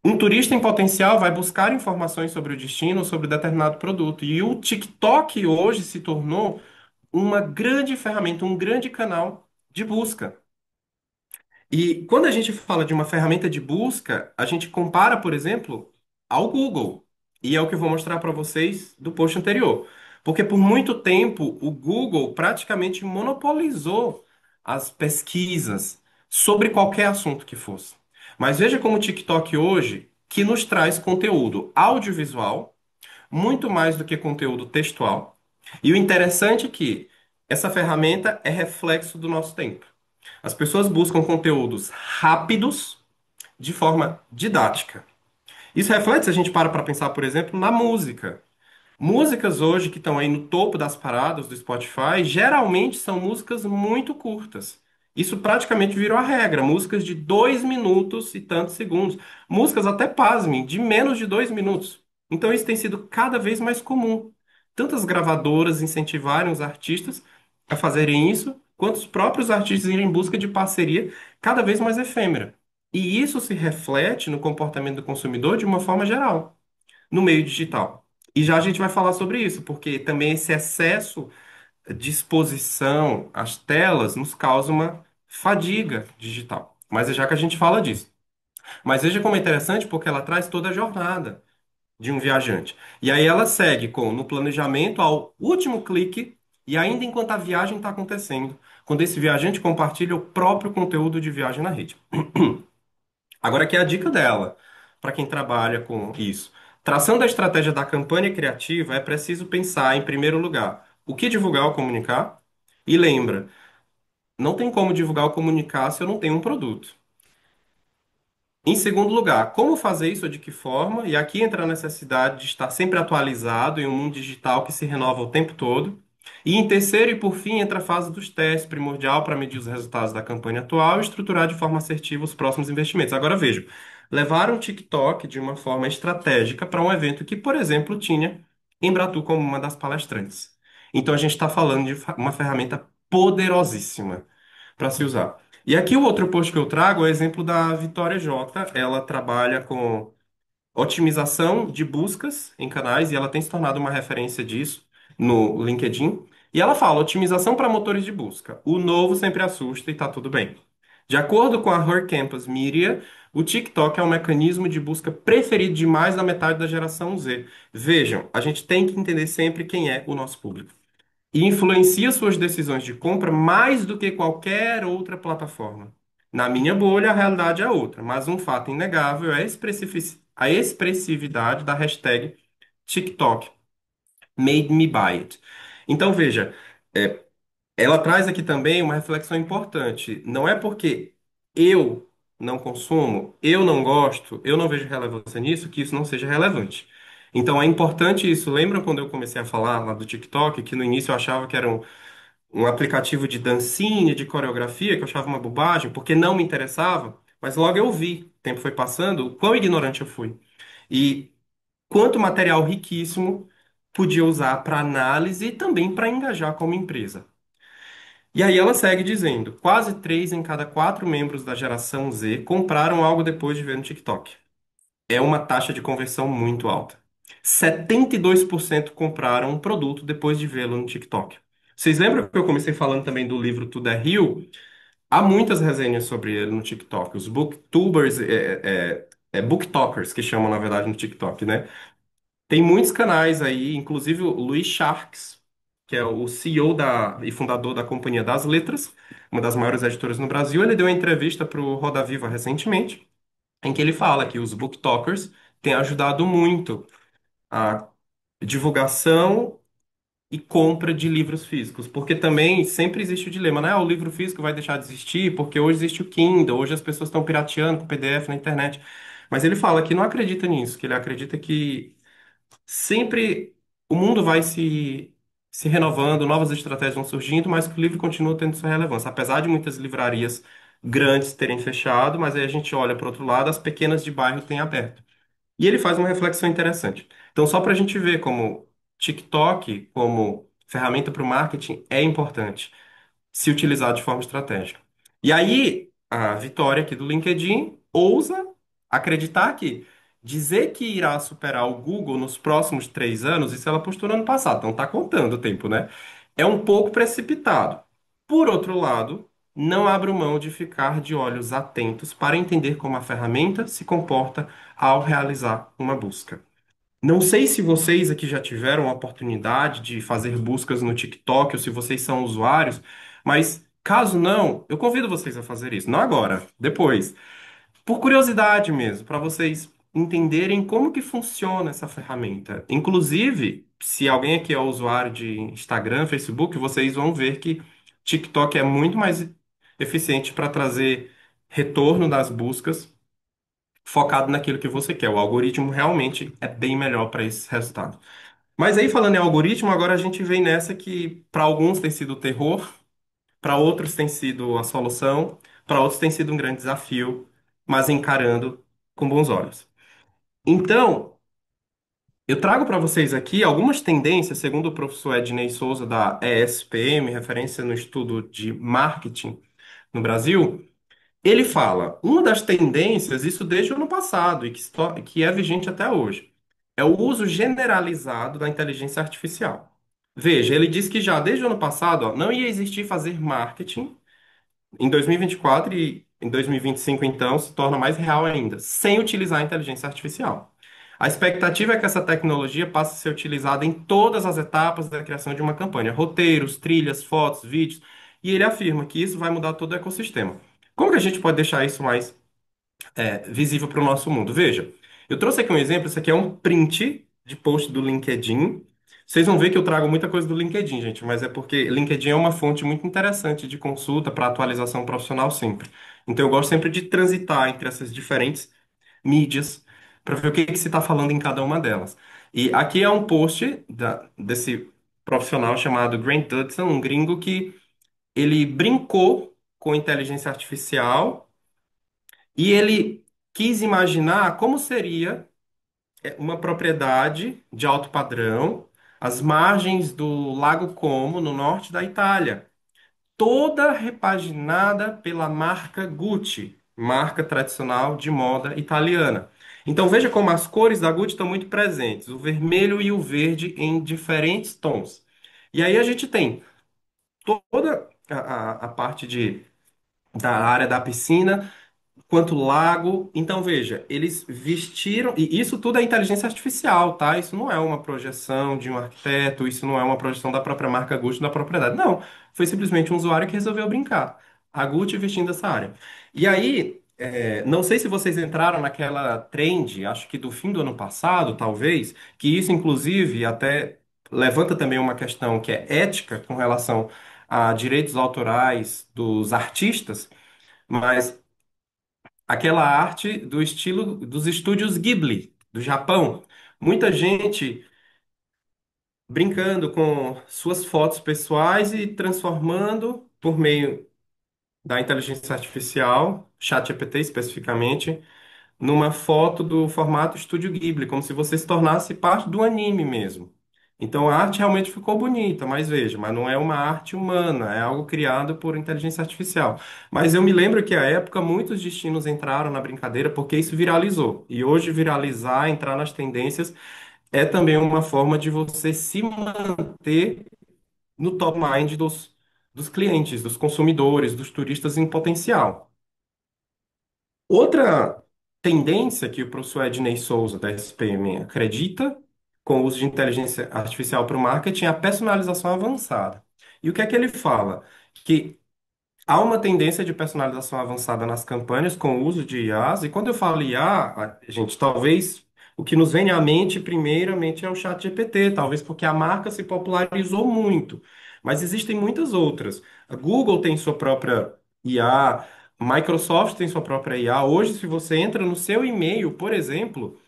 Um turista em potencial vai buscar informações sobre o destino, sobre determinado produto. E o TikTok hoje se tornou uma grande ferramenta, um grande canal de busca. E quando a gente fala de uma ferramenta de busca, a gente compara, por exemplo, ao Google. E é o que eu vou mostrar para vocês do post anterior. Porque por muito tempo o Google praticamente monopolizou as pesquisas sobre qualquer assunto que fosse. Mas veja como o TikTok hoje, que nos traz conteúdo audiovisual, muito mais do que conteúdo textual. E o interessante é que essa ferramenta é reflexo do nosso tempo. As pessoas buscam conteúdos rápidos de forma didática. Isso reflete se a gente para pensar, por exemplo, na música. Músicas hoje que estão aí no topo das paradas do Spotify, geralmente são músicas muito curtas. Isso praticamente virou a regra. Músicas de 2 minutos e tantos segundos. Músicas até, pasmem, de menos de 2 minutos. Então isso tem sido cada vez mais comum. Tantas gravadoras incentivarem os artistas a fazerem isso, quanto os próprios artistas irem em busca de parceria cada vez mais efêmera. E isso se reflete no comportamento do consumidor de uma forma geral no meio digital. E já a gente vai falar sobre isso, porque também esse excesso de exposição às telas nos causa uma fadiga digital. Mas é já que a gente fala disso. Mas veja como é interessante, porque ela traz toda a jornada de um viajante. E aí ela segue com no planejamento ao último clique e ainda enquanto a viagem está acontecendo, quando esse viajante compartilha o próprio conteúdo de viagem na rede. Agora aqui é a dica dela, para quem trabalha com isso. Traçando a estratégia da campanha criativa, é preciso pensar, em primeiro lugar, o que divulgar ou comunicar. E lembra, não tem como divulgar ou comunicar se eu não tenho um produto. Em segundo lugar, como fazer isso ou de que forma? E aqui entra a necessidade de estar sempre atualizado em um mundo digital que se renova o tempo todo. E em terceiro e por fim, entra a fase dos testes, primordial para medir os resultados da campanha atual e estruturar de forma assertiva os próximos investimentos. Agora veja, levar um TikTok de uma forma estratégica para um evento que, por exemplo, tinha Embratur como uma das palestrantes. Então a gente está falando de uma ferramenta poderosíssima para se usar. E aqui o outro post que eu trago é o exemplo da Vitória J. Ela trabalha com otimização de buscas em canais e ela tem se tornado uma referência disso no LinkedIn. E ela fala: otimização para motores de busca. O novo sempre assusta e está tudo bem. De acordo com a Her Campus Media, o TikTok é o mecanismo de busca preferido de mais da metade da geração Z. Vejam, a gente tem que entender sempre quem é o nosso público e influencia suas decisões de compra mais do que qualquer outra plataforma. Na minha bolha, a realidade é outra, mas um fato inegável é a expressividade da hashtag TikTok Made Me Buy It. Então, veja, é, ela traz aqui também uma reflexão importante. Não é porque eu não consumo, eu não gosto, eu não vejo relevância nisso, que isso não seja relevante. Então é importante isso. Lembra quando eu comecei a falar lá do TikTok, que no início eu achava que era um aplicativo de dancinha, de coreografia, que eu achava uma bobagem, porque não me interessava, mas logo eu vi, o tempo foi passando, o quão ignorante eu fui. E quanto material riquíssimo podia usar para análise e também para engajar como empresa. E aí ela segue dizendo: quase 3 em cada 4 membros da geração Z compraram algo depois de ver no TikTok. É uma taxa de conversão muito alta. 72% compraram um produto depois de vê-lo no TikTok. Vocês lembram que eu comecei falando também do livro Tudo é Rio? Há muitas resenhas sobre ele no TikTok. Os booktubers, booktalkers, que chamam na verdade no TikTok, né? Tem muitos canais aí, inclusive o Luiz Sharks, que é o CEO e fundador da Companhia das Letras, uma das maiores editoras no Brasil. Ele deu uma entrevista para o Roda Viva recentemente, em que ele fala que os booktalkers têm ajudado muito a divulgação e compra de livros físicos, porque também sempre existe o dilema, né? Ah, o livro físico vai deixar de existir porque hoje existe o Kindle, hoje as pessoas estão pirateando com PDF na internet. Mas ele fala que não acredita nisso, que ele acredita que sempre o mundo vai se renovando, novas estratégias vão surgindo, mas que o livro continua tendo sua relevância. Apesar de muitas livrarias grandes terem fechado, mas aí a gente olha para outro lado, as pequenas de bairro têm aberto. E ele faz uma reflexão interessante. Então, só para a gente ver como TikTok, como ferramenta para o marketing, é importante se utilizar de forma estratégica. E aí, a Vitória aqui do LinkedIn ousa acreditar que dizer que irá superar o Google nos próximos 3 anos, isso ela postou no ano passado, então tá contando o tempo, né? É um pouco precipitado. Por outro lado, não abro mão de ficar de olhos atentos para entender como a ferramenta se comporta ao realizar uma busca. Não sei se vocês aqui já tiveram a oportunidade de fazer buscas no TikTok ou se vocês são usuários, mas caso não, eu convido vocês a fazer isso. Não agora, depois. Por curiosidade mesmo, para vocês entenderem como que funciona essa ferramenta. Inclusive, se alguém aqui é usuário de Instagram, Facebook, vocês vão ver que TikTok é muito mais eficiente para trazer retorno das buscas focado naquilo que você quer. O algoritmo realmente é bem melhor para esse resultado. Mas aí, falando em algoritmo, agora a gente vem nessa que para alguns tem sido o terror, para outros tem sido a solução, para outros tem sido um grande desafio, mas encarando com bons olhos. Então, eu trago para vocês aqui algumas tendências, segundo o professor Ednei Souza, da ESPM, referência no estudo de marketing no Brasil. Ele fala, uma das tendências, isso desde o ano passado e que é vigente até hoje, é o uso generalizado da inteligência artificial. Veja, ele diz que já desde o ano passado, ó, não ia existir fazer marketing em 2024 e em 2025, então, se torna mais real ainda, sem utilizar a inteligência artificial. A expectativa é que essa tecnologia passe a ser utilizada em todas as etapas da criação de uma campanha, roteiros, trilhas, fotos, vídeos, e ele afirma que isso vai mudar todo o ecossistema. Como que a gente pode deixar isso mais visível para o nosso mundo? Veja, eu trouxe aqui um exemplo, isso aqui é um print de post do LinkedIn. Vocês vão ver que eu trago muita coisa do LinkedIn, gente, mas é porque LinkedIn é uma fonte muito interessante de consulta para atualização profissional sempre. Então eu gosto sempre de transitar entre essas diferentes mídias para ver o que se está falando em cada uma delas. E aqui é um post desse profissional chamado Grant Dudson, um gringo que ele brincou com inteligência artificial e ele quis imaginar como seria uma propriedade de alto padrão às margens do Lago Como, no norte da Itália, toda repaginada pela marca Gucci, marca tradicional de moda italiana. Então veja como as cores da Gucci estão muito presentes, o vermelho e o verde em diferentes tons. E aí a gente tem toda a parte da área da piscina quanto lago. Então, veja, eles vestiram. E isso tudo é inteligência artificial, tá? Isso não é uma projeção de um arquiteto, isso não é uma projeção da própria marca Gucci da propriedade. Não. Foi simplesmente um usuário que resolveu brincar. A Gucci vestindo essa área. E aí, não sei se vocês entraram naquela trend, acho que do fim do ano passado, talvez, que isso, inclusive, até levanta também uma questão que é ética com relação a direitos autorais dos artistas, mas aquela arte do estilo dos estúdios Ghibli, do Japão. Muita gente brincando com suas fotos pessoais e transformando por meio da inteligência artificial, ChatGPT especificamente, numa foto do formato Estúdio Ghibli, como se você se tornasse parte do anime mesmo. Então a arte realmente ficou bonita, mas veja, mas não é uma arte humana, é algo criado por inteligência artificial. Mas eu me lembro que à época muitos destinos entraram na brincadeira porque isso viralizou. E hoje viralizar, entrar nas tendências, é também uma forma de você se manter no top mind dos clientes, dos consumidores, dos turistas em potencial. Outra tendência que o professor Ednei Souza, da SPM, acredita com o uso de inteligência artificial para o marketing é a personalização avançada. E o que é que ele fala? Que há uma tendência de personalização avançada nas campanhas com o uso de IAs, e quando eu falo IA, gente, talvez o que nos vem à mente primeiramente é o chat GPT, talvez porque a marca se popularizou muito, mas existem muitas outras. A Google tem sua própria IA, Microsoft tem sua própria IA. Hoje, se você entra no seu e-mail, por exemplo,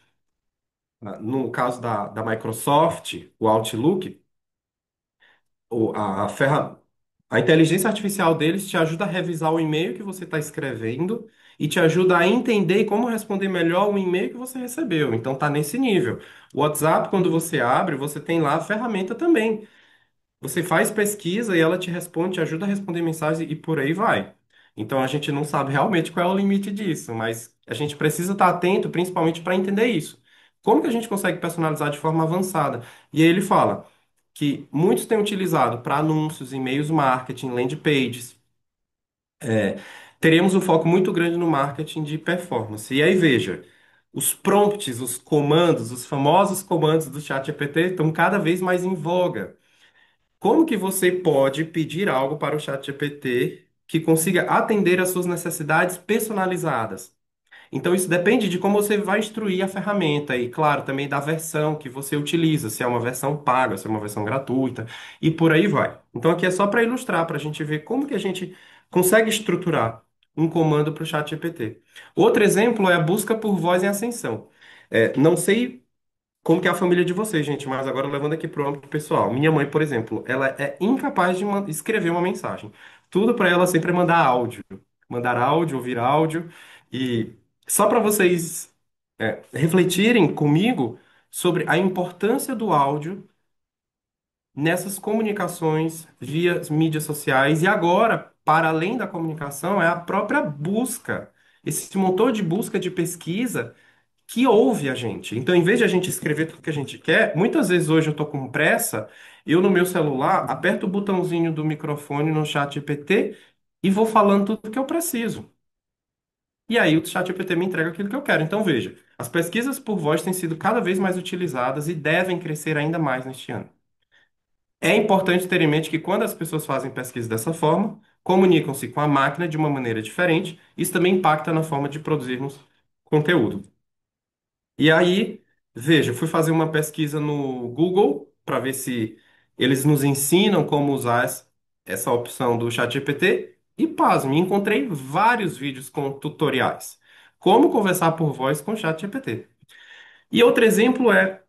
no caso da Microsoft, o Outlook, a inteligência artificial deles te ajuda a revisar o e-mail que você está escrevendo e te ajuda a entender como responder melhor o e-mail que você recebeu. Então tá nesse nível. O WhatsApp, quando você abre, você tem lá a ferramenta também. Você faz pesquisa e ela te responde, te ajuda a responder mensagens e por aí vai. Então a gente não sabe realmente qual é o limite disso, mas a gente precisa estar atento, principalmente para entender isso. Como que a gente consegue personalizar de forma avançada? E aí ele fala que muitos têm utilizado para anúncios, e-mails marketing, landing pages. Teremos um foco muito grande no marketing de performance. E aí veja, os prompts, os comandos, os famosos comandos do ChatGPT estão cada vez mais em voga. Como que você pode pedir algo para o ChatGPT que consiga atender às suas necessidades personalizadas? Então, isso depende de como você vai instruir a ferramenta e, claro, também da versão que você utiliza, se é uma versão paga, se é uma versão gratuita e por aí vai. Então, aqui é só para ilustrar, para a gente ver como que a gente consegue estruturar um comando para o ChatGPT. Outro exemplo é a busca por voz em ascensão. Não sei como que é a família de vocês, gente, mas agora levando aqui para o âmbito pessoal. Minha mãe, por exemplo, ela é incapaz de escrever uma mensagem. Tudo para ela sempre é mandar áudio, ouvir áudio. E só para vocês refletirem comigo sobre a importância do áudio nessas comunicações via mídias sociais. E agora, para além da comunicação, é a própria busca. Esse motor de busca de pesquisa que ouve a gente. Então, em vez de a gente escrever tudo que a gente quer, muitas vezes hoje eu estou com pressa, eu no meu celular aperto o botãozinho do microfone no chat GPT e vou falando tudo que eu preciso. E aí o chat GPT me entrega aquilo que eu quero. Então, veja, as pesquisas por voz têm sido cada vez mais utilizadas e devem crescer ainda mais neste ano. É importante ter em mente que quando as pessoas fazem pesquisa dessa forma, comunicam-se com a máquina de uma maneira diferente, isso também impacta na forma de produzirmos conteúdo. E aí, veja, eu fui fazer uma pesquisa no Google para ver se eles nos ensinam como usar essa opção do ChatGPT e, pasme, encontrei vários vídeos com tutoriais. Como conversar por voz com o ChatGPT. E outro exemplo é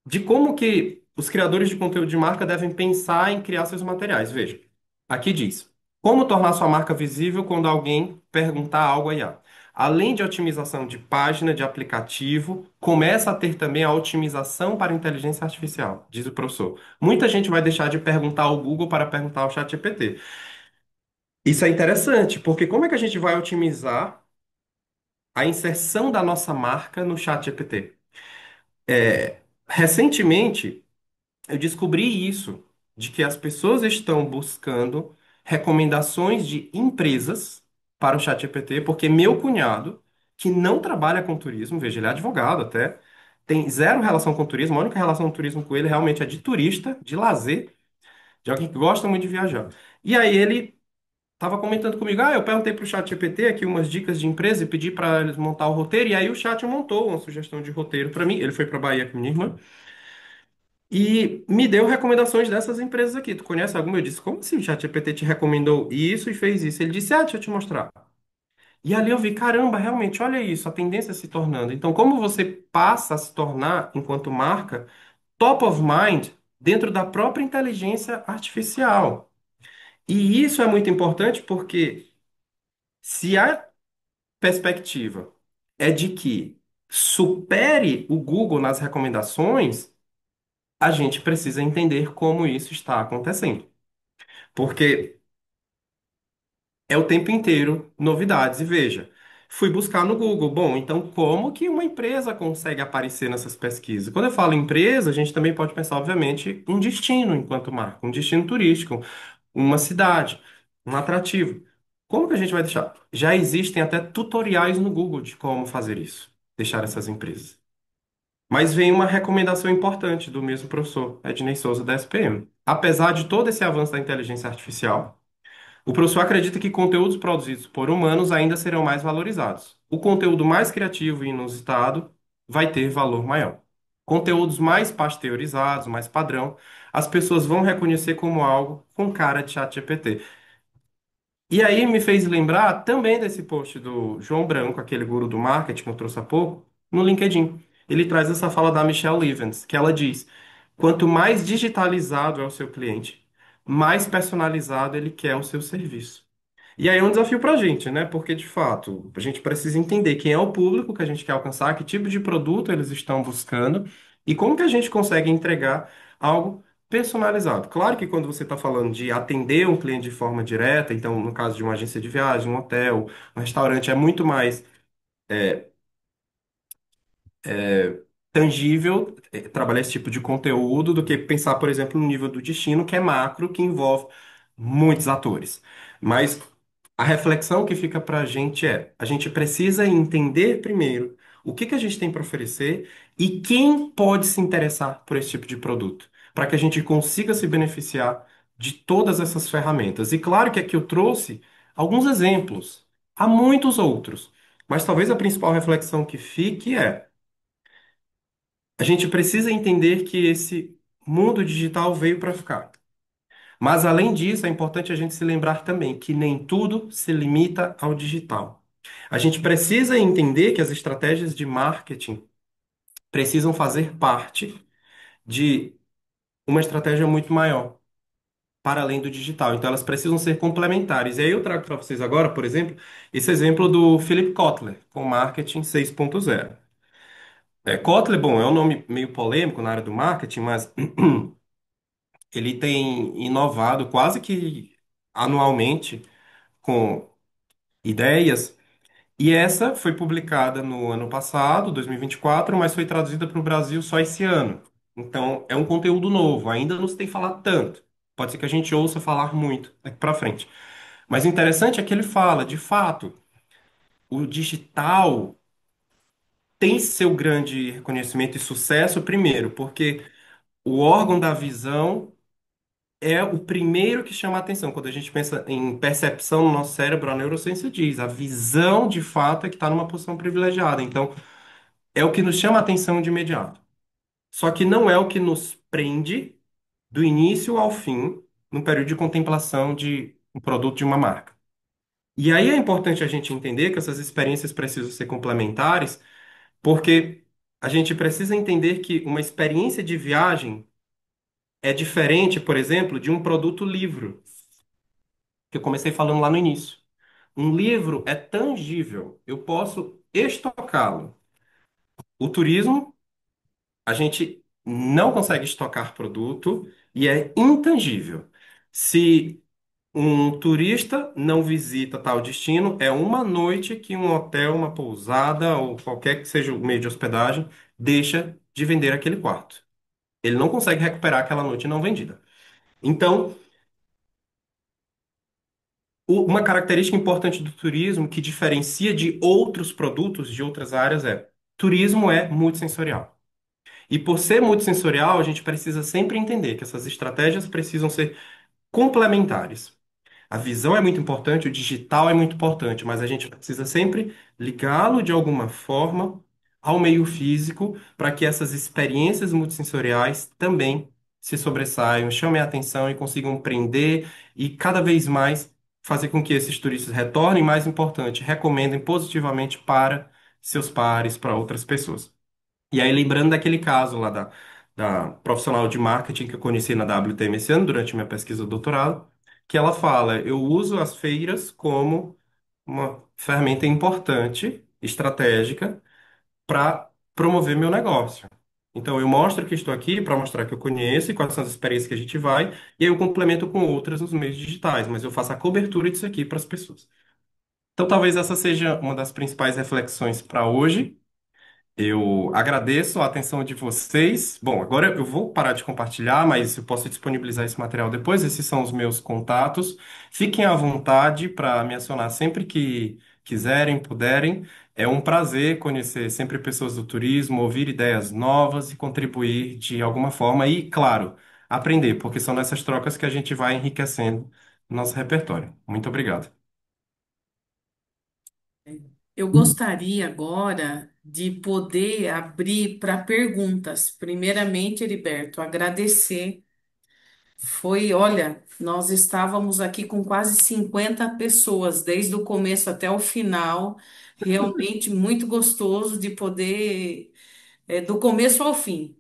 de como que os criadores de conteúdo de marca devem pensar em criar seus materiais. Veja, aqui diz: como tornar sua marca visível quando alguém perguntar algo a IA. Além de otimização de página, de aplicativo, começa a ter também a otimização para inteligência artificial, diz o professor. Muita gente vai deixar de perguntar ao Google para perguntar ao ChatGPT. Isso é interessante, porque como é que a gente vai otimizar a inserção da nossa marca no ChatGPT? Recentemente, eu descobri isso, de que as pessoas estão buscando recomendações de empresas para o ChatGPT, porque meu cunhado, que não trabalha com turismo, veja, ele é advogado até, tem zero relação com turismo, a única relação com turismo com ele realmente é de turista, de lazer, de alguém que gosta muito de viajar. E aí ele estava comentando comigo, eu perguntei para o chat GPT aqui umas dicas de empresa e pedi para eles montar o roteiro, e aí o chat montou uma sugestão de roteiro para mim. Ele foi para Bahia com minha irmã e me deu recomendações dessas empresas aqui. Tu conhece alguma? Eu disse, como assim o chat GPT te recomendou isso e fez isso? Ele disse, deixa eu te mostrar. E ali eu vi, caramba, realmente, olha isso, a tendência se tornando. Então, como você passa a se tornar, enquanto marca, top of mind dentro da própria inteligência artificial. E isso é muito importante porque se a perspectiva é de que supere o Google nas recomendações, a gente precisa entender como isso está acontecendo. Porque é o tempo inteiro novidades. E veja, fui buscar no Google. Bom, então como que uma empresa consegue aparecer nessas pesquisas? Quando eu falo empresa, a gente também pode pensar, obviamente, um destino enquanto marca, um destino turístico, uma cidade, um atrativo. Como que a gente vai deixar? Já existem até tutoriais no Google de como fazer isso, deixar essas empresas. Mas vem uma recomendação importante do mesmo professor Ednei Souza da SPM. Apesar de todo esse avanço da inteligência artificial, o professor acredita que conteúdos produzidos por humanos ainda serão mais valorizados. O conteúdo mais criativo e inusitado vai ter valor maior. Conteúdos mais pasteurizados, mais padrão, as pessoas vão reconhecer como algo com cara de ChatGPT. E aí me fez lembrar também desse post do João Branco, aquele guru do marketing que eu trouxe há pouco, no LinkedIn. Ele traz essa fala da Michelle Livens, que ela diz: quanto mais digitalizado é o seu cliente, mais personalizado ele quer o seu serviço. E aí é um desafio para a gente, né? Porque, de fato, a gente precisa entender quem é o público que a gente quer alcançar, que tipo de produto eles estão buscando e como que a gente consegue entregar algo personalizado. Claro que quando você está falando de atender um cliente de forma direta, então, no caso de uma agência de viagem, um hotel, um restaurante, é muito mais tangível trabalhar esse tipo de conteúdo do que pensar, por exemplo, no nível do destino, que é macro, que envolve muitos atores. Mas a reflexão que fica para a gente é: a gente precisa entender primeiro o que que a gente tem para oferecer e quem pode se interessar por esse tipo de produto, para que a gente consiga se beneficiar de todas essas ferramentas. E claro que aqui eu trouxe alguns exemplos, há muitos outros, mas talvez a principal reflexão que fique é: a gente precisa entender que esse mundo digital veio para ficar. Mas, além disso, é importante a gente se lembrar também que nem tudo se limita ao digital. A gente precisa entender que as estratégias de marketing precisam fazer parte de uma estratégia muito maior, para além do digital. Então, elas precisam ser complementares. E aí eu trago para vocês agora, por exemplo, esse exemplo do Philip Kotler, com Marketing 6.0. Kotler, bom, é um nome meio polêmico na área do marketing, mas ele tem inovado quase que anualmente com ideias, e essa foi publicada no ano passado, 2024, mas foi traduzida para o Brasil só esse ano. Então, é um conteúdo novo, ainda não se tem falado tanto. Pode ser que a gente ouça falar muito daqui para frente. Mas o interessante é que ele fala, de fato, o digital tem seu grande reconhecimento e sucesso, primeiro, porque o órgão da visão é o primeiro que chama a atenção. Quando a gente pensa em percepção no nosso cérebro, a neurociência diz, a visão de fato é que está numa posição privilegiada. Então, é o que nos chama a atenção de imediato. Só que não é o que nos prende do início ao fim, no período de contemplação de um produto de uma marca. E aí é importante a gente entender que essas experiências precisam ser complementares, porque a gente precisa entender que uma experiência de viagem é diferente, por exemplo, de um produto livro, que eu comecei falando lá no início. Um livro é tangível, eu posso estocá-lo. O turismo, a gente não consegue estocar produto e é intangível. Se um turista não visita tal destino, é uma noite que um hotel, uma pousada ou qualquer que seja o meio de hospedagem deixa de vender aquele quarto. Ele não consegue recuperar aquela noite não vendida. Então, uma característica importante do turismo que diferencia de outros produtos de outras áreas é: turismo é multissensorial. E por ser multissensorial, a gente precisa sempre entender que essas estratégias precisam ser complementares. A visão é muito importante, o digital é muito importante, mas a gente precisa sempre ligá-lo de alguma forma ao meio físico para que essas experiências multissensoriais também se sobressaiam, chamem a atenção e consigam prender e cada vez mais fazer com que esses turistas retornem, e, mais importante, recomendem positivamente para seus pares, para outras pessoas. E aí, lembrando daquele caso lá da profissional de marketing que eu conheci na WTM esse ano, durante minha pesquisa do doutorado, que ela fala: eu uso as feiras como uma ferramenta importante, estratégica, para promover meu negócio. Então, eu mostro que estou aqui para mostrar que eu conheço e quais são as experiências que a gente vai, e aí eu complemento com outras nos meios digitais, mas eu faço a cobertura disso aqui para as pessoas. Então, talvez essa seja uma das principais reflexões para hoje. Eu agradeço a atenção de vocês. Bom, agora eu vou parar de compartilhar, mas eu posso disponibilizar esse material depois. Esses são os meus contatos. Fiquem à vontade para me acionar sempre que quiserem, puderem. É um prazer conhecer sempre pessoas do turismo, ouvir ideias novas e contribuir de alguma forma. E, claro, aprender, porque são nessas trocas que a gente vai enriquecendo nosso repertório. Muito obrigado. Eu gostaria agora de poder abrir para perguntas. Primeiramente, Heriberto, agradecer. Olha, nós estávamos aqui com quase 50 pessoas, desde o começo até o final. Realmente muito gostoso de poder, do começo ao fim,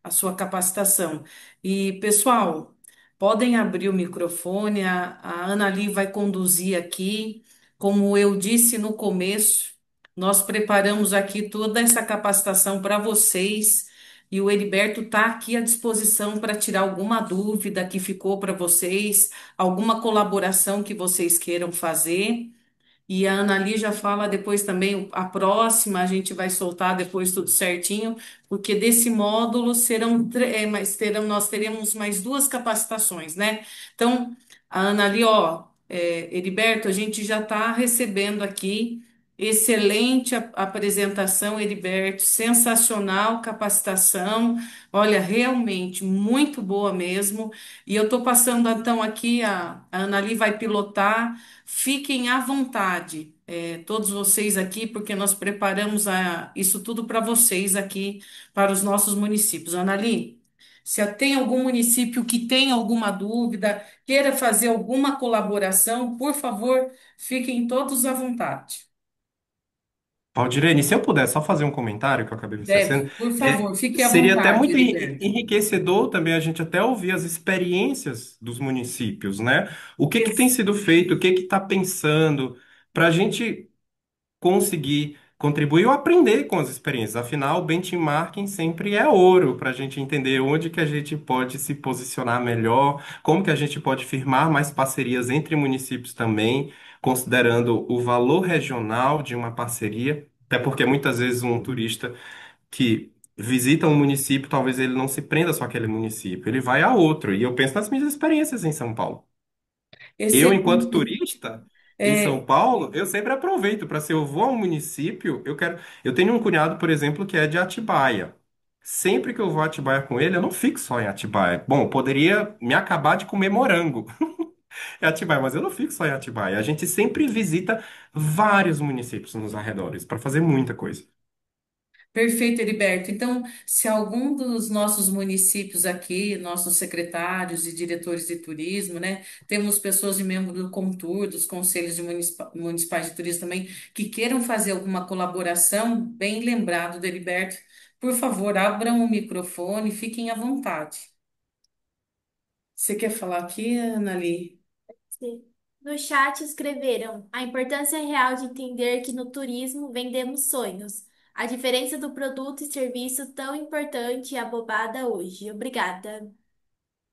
a sua capacitação. E, pessoal, podem abrir o microfone, a Anali vai conduzir aqui. Como eu disse no começo, nós preparamos aqui toda essa capacitação para vocês. E o Heriberto está aqui à disposição para tirar alguma dúvida que ficou para vocês, alguma colaboração que vocês queiram fazer. E a Annali já fala depois também, a próxima a gente vai soltar depois tudo certinho, porque desse módulo nós teremos mais duas capacitações, né? Então, a Annali, ó, Heriberto, a gente já está recebendo aqui, excelente apresentação, Heriberto, sensacional capacitação, olha, realmente muito boa mesmo. E eu estou passando então aqui, a Annali vai pilotar. Fiquem à vontade, todos vocês aqui, porque nós preparamos isso tudo para vocês aqui, para os nossos municípios. Anali, se tem algum município que tem alguma dúvida, queira fazer alguma colaboração, por favor, fiquem todos à vontade. Valdirene, se eu puder só fazer um comentário que eu acabei me Deve, esquecendo, por favor, fique à seria até vontade, muito Heriberto. enriquecedor também a gente até ouvir as experiências dos municípios, né? O que que tem Ex- sido feito, o que que está pensando, para a gente conseguir contribuir ou aprender com as experiências. Afinal, o benchmarking sempre é ouro para a gente entender onde que a gente pode se posicionar melhor, como que a gente pode firmar mais parcerias entre municípios também, considerando o valor regional de uma parceria. Até porque muitas vezes um turista que visita um município, talvez ele não se prenda só àquele município, ele vai a outro. E eu penso nas minhas experiências em São Paulo. Eu, enquanto Excelente. turista em São É, Paulo, eu sempre aproveito para se eu vou a um município, eu quero. Eu tenho um cunhado, por exemplo, que é de Atibaia. Sempre que eu vou a Atibaia com ele, eu não fico só em Atibaia. Bom, eu poderia me acabar de comer morango em Atibaia, mas eu não fico só em Atibaia. A gente sempre visita vários municípios nos arredores para fazer muita coisa. Perfeito, Heriberto. Então, se algum dos nossos municípios aqui, nossos secretários e diretores de turismo, né, temos pessoas e membros do Contur, dos conselhos de municipais de turismo também, que queiram fazer alguma colaboração, bem lembrado do Heriberto, por favor, abram o microfone, fiquem à vontade. Você quer falar aqui, Anali? Sim. No chat escreveram a importância real de entender que no turismo vendemos sonhos. A diferença do produto e serviço tão importante e abobada hoje. Obrigada.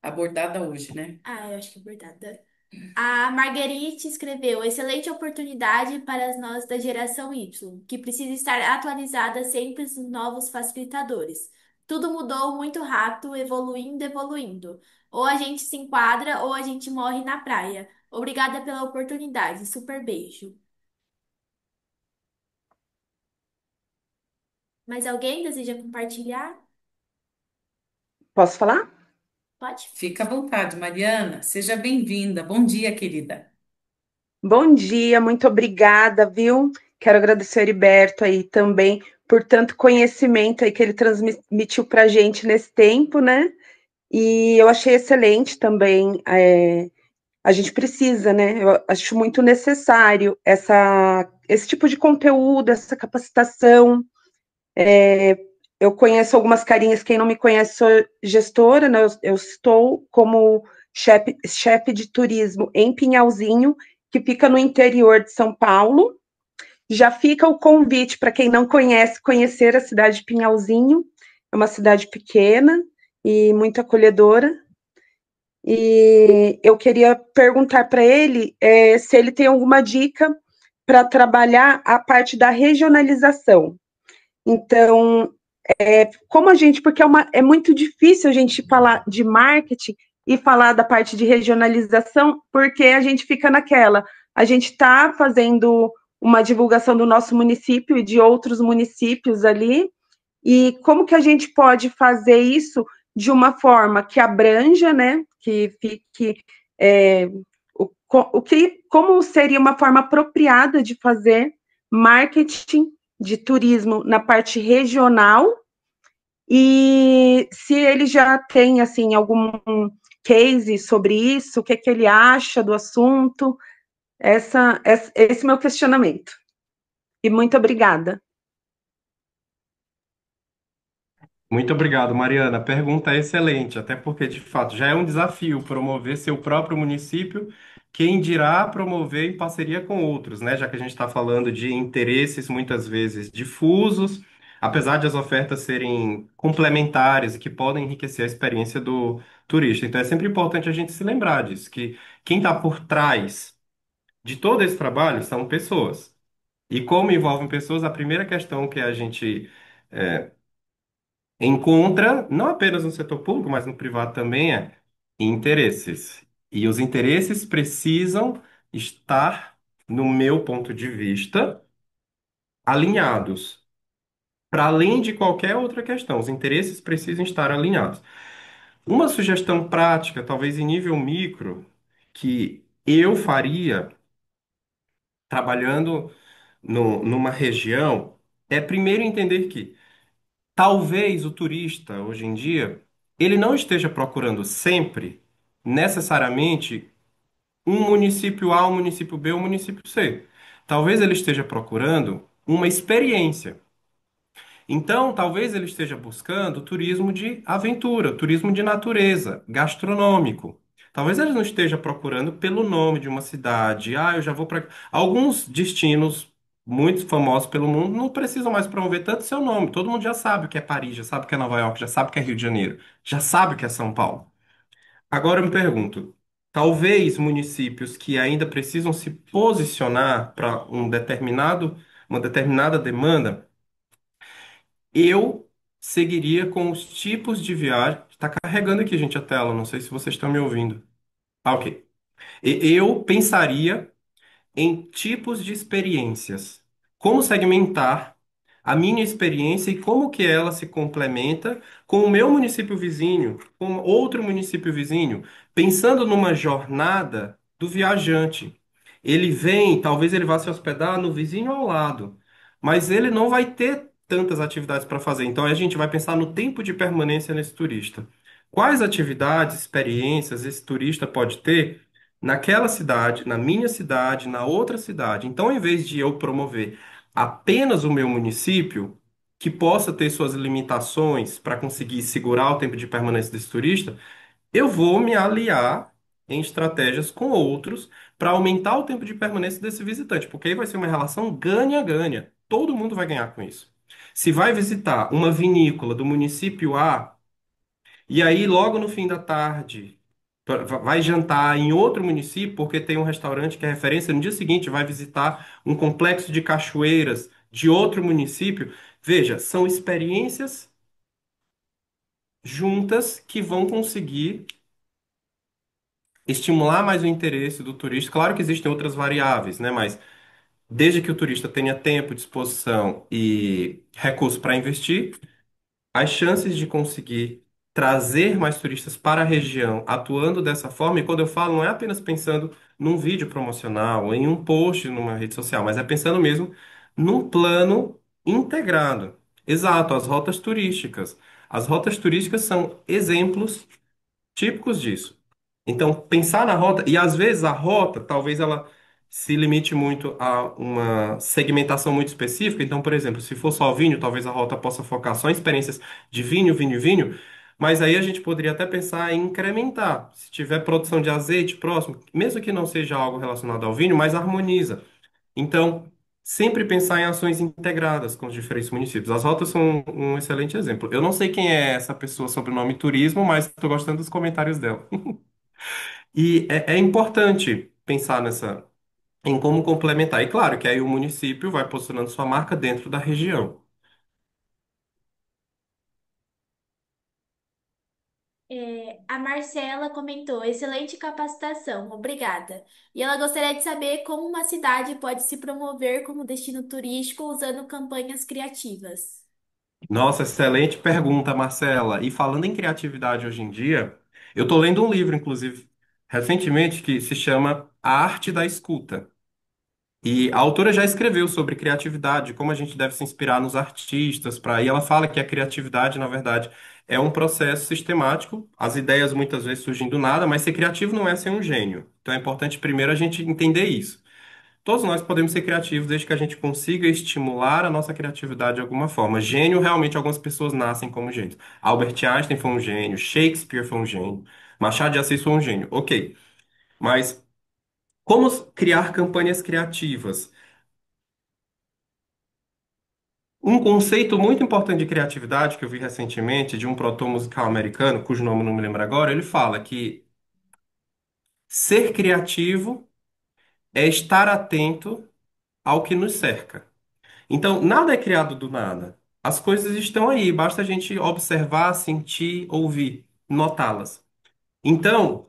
Abordada hoje, né? Ah, eu acho que é obrigada. A Marguerite escreveu: excelente oportunidade para nós da geração Y, que precisa estar atualizada sempre nos novos facilitadores. Tudo mudou muito rápido, evoluindo, evoluindo. Ou a gente se enquadra ou a gente morre na praia. Obrigada pela oportunidade. Super beijo. Mais alguém deseja compartilhar? Posso falar? Pode? Fica à vontade, Mariana. Seja bem-vinda. Bom dia, querida. Bom dia, muito obrigada, viu? Quero agradecer ao Heriberto aí também por tanto conhecimento aí que ele transmitiu para a gente nesse tempo, né? E eu achei excelente também. A gente precisa, né? Eu acho muito necessário esse tipo de conteúdo, essa capacitação. Eu conheço algumas carinhas, quem não me conhece, sou gestora, né? Eu estou como chefe de turismo em Pinhalzinho, que fica no interior de São Paulo. Já fica o convite para quem não conhece, conhecer a cidade de Pinhalzinho. É uma cidade pequena e muito acolhedora. E eu queria perguntar para ele se ele tem alguma dica para trabalhar a parte da regionalização. Então, como a gente, porque é muito difícil a gente falar de marketing e falar da parte de regionalização, porque a gente fica naquela, a gente está fazendo uma divulgação do nosso município e de outros municípios ali, e como que a gente pode fazer isso de uma forma que abranja, né? Que fique como seria uma forma apropriada de fazer marketing de turismo na parte regional e se ele já tem assim algum case sobre isso, o que, que ele acha do assunto, esse é o meu questionamento. E muito obrigada. Muito obrigado, Mariana. A pergunta é excelente, até porque, de fato, já é um desafio promover seu próprio município, quem dirá promover em parceria com outros, né? Já que a gente está falando de interesses muitas vezes difusos, apesar de as ofertas serem complementares e que podem enriquecer a experiência do turista. Então, é sempre importante a gente se lembrar disso, que quem está por trás de todo esse trabalho são pessoas. E como envolvem pessoas, a primeira questão que a gente encontra, não apenas no setor público, mas no privado também, é interesses. E os interesses precisam estar, no meu ponto de vista, alinhados. Para além de qualquer outra questão, os interesses precisam estar alinhados. Uma sugestão prática, talvez em nível micro, que eu faria trabalhando numa região, é primeiro entender que talvez o turista, hoje em dia, ele não esteja procurando sempre, necessariamente, um município A, um município B, um município C. Talvez ele esteja procurando uma experiência. Então, talvez ele esteja buscando turismo de aventura, turismo de natureza, gastronômico. Talvez ele não esteja procurando pelo nome de uma cidade. Ah, eu já vou para. Alguns destinos muito famosos pelo mundo não precisam mais promover tanto seu nome. Todo mundo já sabe o que é Paris, já sabe o que é Nova York, já sabe o que é Rio de Janeiro, já sabe o que é São Paulo. Agora eu me pergunto, talvez municípios que ainda precisam se posicionar para uma determinada demanda eu seguiria com os tipos de viagem. Está carregando aqui, gente, a tela. Não sei se vocês estão me ouvindo. Ah, ok. Eu pensaria em tipos de experiências. Como segmentar a minha experiência e como que ela se complementa com o meu município vizinho, com outro município vizinho, pensando numa jornada do viajante. Ele vem, talvez ele vá se hospedar no vizinho ao lado, mas ele não vai ter tantas atividades para fazer. Então a gente vai pensar no tempo de permanência nesse turista. Quais atividades, experiências esse turista pode ter naquela cidade, na minha cidade, na outra cidade. Então, em vez de eu promover apenas o meu município, que possa ter suas limitações para conseguir segurar o tempo de permanência desse turista, eu vou me aliar em estratégias com outros para aumentar o tempo de permanência desse visitante, porque aí vai ser uma relação ganha-ganha. Todo mundo vai ganhar com isso. Se vai visitar uma vinícola do município A, e aí, logo no fim da tarde, vai jantar em outro município, porque tem um restaurante que é referência. No dia seguinte, vai visitar um complexo de cachoeiras de outro município. Veja, são experiências juntas que vão conseguir estimular mais o interesse do turista. Claro que existem outras variáveis, né? Mas desde que o turista tenha tempo, disposição e recurso para investir, as chances de conseguir trazer mais turistas para a região, atuando dessa forma, e quando eu falo, não é apenas pensando num vídeo promocional, em um post numa rede social, mas é pensando mesmo num plano integrado. Exato, as rotas turísticas. As rotas turísticas são exemplos típicos disso. Então, pensar na rota, e às vezes a rota, talvez ela se limite muito a uma segmentação muito específica. Então, por exemplo, se for só vinho, talvez a rota possa focar só em experiências de vinho, vinho, vinho. Mas aí a gente poderia até pensar em incrementar. Se tiver produção de azeite próximo, mesmo que não seja algo relacionado ao vinho, mas harmoniza. Então, sempre pensar em ações integradas com os diferentes municípios. As rotas são um excelente exemplo. Eu não sei quem é essa pessoa sobre o nome turismo, mas estou gostando dos comentários dela. E é importante pensar em como complementar. E claro que aí o município vai posicionando sua marca dentro da região. A Marcela comentou: excelente capacitação, obrigada. E ela gostaria de saber como uma cidade pode se promover como destino turístico usando campanhas criativas. Nossa, excelente pergunta, Marcela. E falando em criatividade hoje em dia, eu estou lendo um livro, inclusive, recentemente, que se chama A Arte da Escuta. E a autora já escreveu sobre criatividade, como a gente deve se inspirar nos artistas, para. E ela fala que a criatividade, na verdade, é um processo sistemático. As ideias muitas vezes surgem do nada, mas ser criativo não é ser um gênio. Então é importante primeiro a gente entender isso. Todos nós podemos ser criativos desde que a gente consiga estimular a nossa criatividade de alguma forma. Gênio, realmente, algumas pessoas nascem como gênios. Albert Einstein foi um gênio, Shakespeare foi um gênio, Machado de Assis foi um gênio. Ok, mas como criar campanhas criativas? Um conceito muito importante de criatividade que eu vi recentemente de um produtor musical americano, cujo nome eu não me lembro agora, ele fala que ser criativo é estar atento ao que nos cerca. Então, nada é criado do nada. As coisas estão aí, basta a gente observar, sentir, ouvir, notá-las. Então,